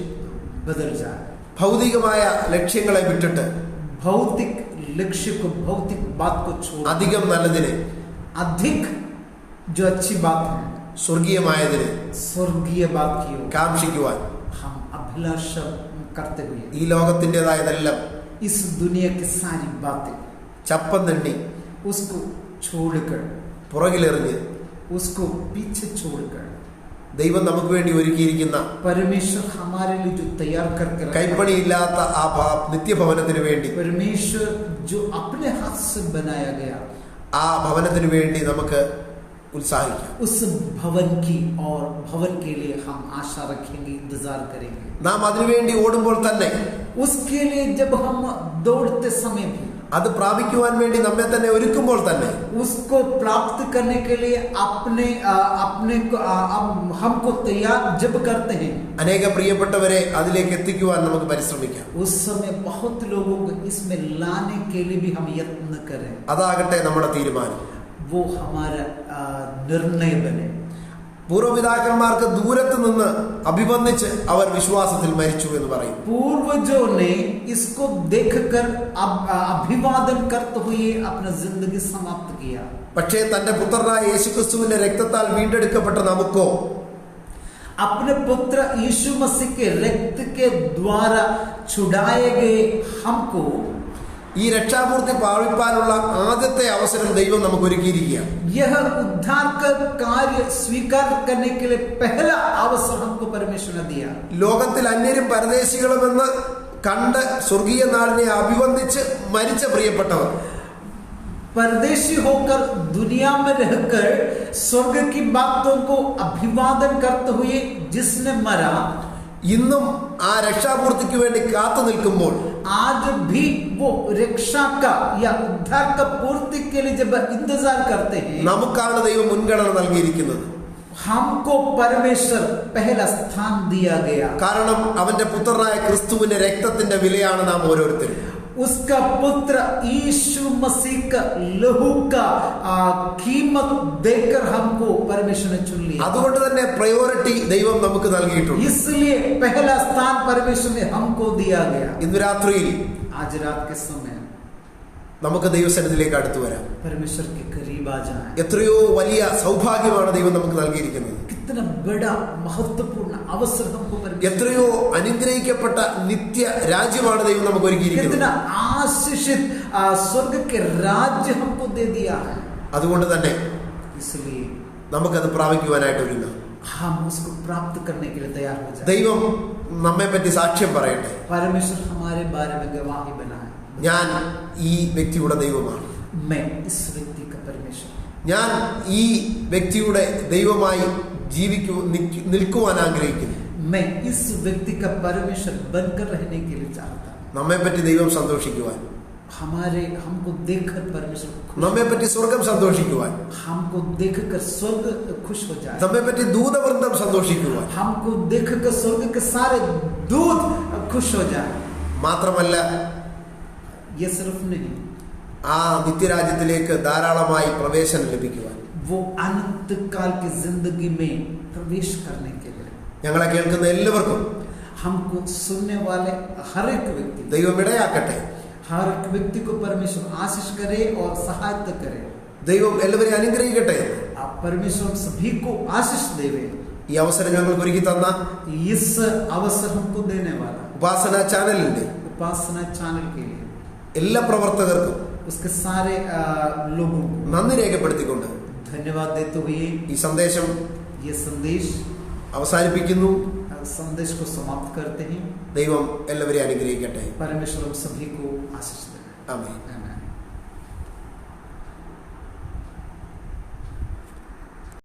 बदल जाए. ഭൗതികമായ ലക്ഷ്യങ്ങളെ വിട്ടിട്ട് भौतिक लक्ष्य को, भौतिक बात को छोड़ അധികം നല്ലതിനെ, अधिक जो अच्छी बात है, സ്വർഗീയമായതിനെ स्वर्गीय बात की ओर കാംക്ഷിക്കുവാൻ हम अभिलाषा करते हुए ഈ ലോകത്തിൻ്റെതായതെല്ലാം इस दुनिया की सारी बातें ചപ്പം തണ്ണി उसको छोड़कर, പുറകിലെറിഞ്ഞ് उसको पीछे छोड़कर ദൈവം നമുക്ക് വേണ്ടി ഒരുക്കിയിരിക്കുന്ന परमेश्वर हमारे लिए जो तैयार करके रखा, കൈപ്പണിയില്ലാത്ത ആ നിത്യഭവനത്തിന് വേണ്ടി, परमेश्वर जो अपने हाथ से बनाया गया, ആ ഭവനത്തിന് വേണ്ടി നമുക്ക് ഉത്സാഹിക്കാം. उस भवन की और भवन के लिए हम आशा रखेंगे, इंतजार करेंगे. നാം അതിനുവേണ്ടി ഓടുമ്പോൾ തന്നെ उसके लिए जब हम दौड़ते समय भी, അത് പ്രാപിക്കുവാൻ വേണ്ടി നമ്മെ തന്നെ ഒരുക്കുമ്പോൾ തന്നെ उसको प्राप्त करने के लिए अपने को हमको तैयार जब करते हैं, അനേക പ്രിയപ്പെട്ടവരെ അതിലേക്ക് എത്തിക്കുവാൻ നമുക്ക് പരിശ്രമിക്കാം. उस समय बहुत लोगों को इसमें लाने के लिए भी हम यत्न करें. അതാകട്ടെ നമ്മുടെ തീരുമാനം. वो हमारा निर्णय बने. പൂർവ്വപിതാക്കന്മാർക്ക് ദൂരത്ത് നിന്ന് അഭിവന്ദിച്ച് അവർ വിശ്വാസത്തിൽ മരിച്ചു എന്ന് പറയും. पूर्वजों ने इसको देखकर अभिवादन करते हुए अपना जिंदगी समाप्त किया. പക്ഷേ തന്റെ പുത്രനായ യേശുക്രിസ്തുവിന്റെ രക്തത്താൽ വീണ്ടെടുക്കപ്പെട്ട നമുക്കോ, अपने पुत्र यीशु मसीह के रक्त के द्वारा छुड़ाए गए हमको ഈ രക്ഷാപൂർത്തി പ്രാപിപ്പാനുള്ള ആദ്യത്തെ അവസരം ദൈവം നമുക്ക് ഒരുക്കിയിരിക്കുകയാണ്. यह उद्धार का कार्य स्वीकार करने के लिए पहला अवसर हमको परमेश्वर ने दिया. ലോകത്തിൽ അന്യരും പരദേശികളുമെന്ന് കണ്ട് സ്വർഗീയ നാടിനെ അഭിവന്ദിച്ച് മരിച്ച പ്രിയപ്പെട്ടവർ, परदेशी होकर दुनिया में रहकर स्वर्ग की बातों को अभिवादन करते हुए जिसने मरा, ഇന്നും ആ രക്ഷാപൂർത്തിക്ക് വേണ്ടി കാത്തു നിൽക്കുമ്പോൾ आज भी वो रक्षा का या उद्धार का पूर्ति के लिए जब इंतजार करते हैं, നമുക്കാണ് ദൈവം മുൻഗണന നൽകിയിരിക്കുന്നത്. हमको परमेश्वर पहला स्थान दिया गया. കാരണം അവന്റെ പുത്രനായ ക്രിസ്തുവിന്റെ രക്തത്തിന്റെ വിലയാണ് നാം ഓരോരുത്തരും. उसका पुत्र यीशु मसीह का लहू का कीमत देकर हमको परमेश्वर ने चुन लिया. അതുകൊണ്ട് തന്നെ പ്രയോറിറ്റി ദൈവം നമുക്ക് നൽകിയിട്ടുണ്ട്. इसलिए पहला स्थान परमेश्वर ने हमको दिया गया. ഇന്ന് രാത്രിയിൽ आज रात के समय നമുക്ക് ദൈവസന്നിധിയിലേക്ക് അടുത്തു വരാം. परमेश्वर के करीब आ जाए. എത്രയോ വലിയ സൗഭാഗ്യമാണ് ദൈവം നമുക്ക് നൽകിയിരിക്കുന്നത്. कितना बड़ा महत्वपूर्ण अवसर हमको എത്രയോ അനുഗ്രഹിക്കപ്പെട്ട നിത്യ രാജ്യമാണ് ദൈവം നമുക്ക് ഒരുക്കിയിരിക്കുന്നത്. कितना आशीषित स्वर्ग के राज्य हमको दे दिया है. അതുകൊണ്ട് തന്നെ इसलिए നമുക്കത് പ്രാപിക്കുവാനായിട്ട് ഒരുങ്ങാം. हम उसको प्राप्त करने के लिए तैयार हो जाए. ദൈവം നമ്മെ പറ്റി സാക്ഷ്യം പറയട്ടെ. परमेश्वर हमारे बारे में गवाही बनाए. ഞാൻ ഈ വ്യക്തിയുടെ ദൈവമാണ്, मैं इस व्यक्ति का परमेश्वर, ഞാൻ ഈ വ്യക്തിയുടെ ദൈവമായി നിൽക്കുവാൻ ആഗ്രഹിക്കുന്നു. मैं इस व्यक्ति का परमेश्वर बनकर रहने के लिए चाहता हूँ. നമ്മെ പറ്റി ദൈവം സന്തോഷിക്കുവാൻ, हमको देखकर परमेश्वर നമ്മെ പറ്റി സ്വർഗം സന്തോഷിക്കുവാൻ, हमको देखकर स्वर्ग खुश हो जाए. നമ്മെ പറ്റി ദൂതവൃന്ദം സന്തോഷിക്കുവാൻ, हमको देखकर स्वर्ग के सारे दूत खुश हो जाए. മാത്രമല്ല ये सिर्फ नहीं, ആ നിത്യരാജ്യത്തിലേക്ക് ധാരാളമായി പ്രവേശനം ലഭിക്കുവാൻ, वो अनंत काल की जिंदगी में प्रवेश करने के लिए ഞങ്ങളെ കേൾക്കുന്ന എല്ലാവർക്കും हमको सुनने वाले हर एक व्यक्ति, ദൈവം ഇടയാക്കട്ടെ. हर एक व्यक्ति को परमेश्वर आशीष करे और सहायता करे. ദൈവം എല്ലാവരെയും അനുഗ്രഹിക്കട്ടെ. परमेश्वर सभी को आशीष देवे. ഈ അവസരം ഞങ്ങൾക്ക് ഒരുക്കി തന്ന इस अवसर हमको देने वाला ഉപാസന ചാനലിന്റെ उपासना चैनल के लिए എല്ലാ പ്രവർത്തകർക്കും उसके सारे लोगों को നന്ദി രേഖപ്പെടുത്തിക്കൊണ്ട് धन्यवाद देते हुए ഈ സന്ദേശം ये संदेश को समाप्त करते हैं. ദൈവം എല്ലാവരെയും അനുഗ്രഹിക്കട്ടെ. परमेश्वर हम सभी को आशीष दे. ആമേൻ.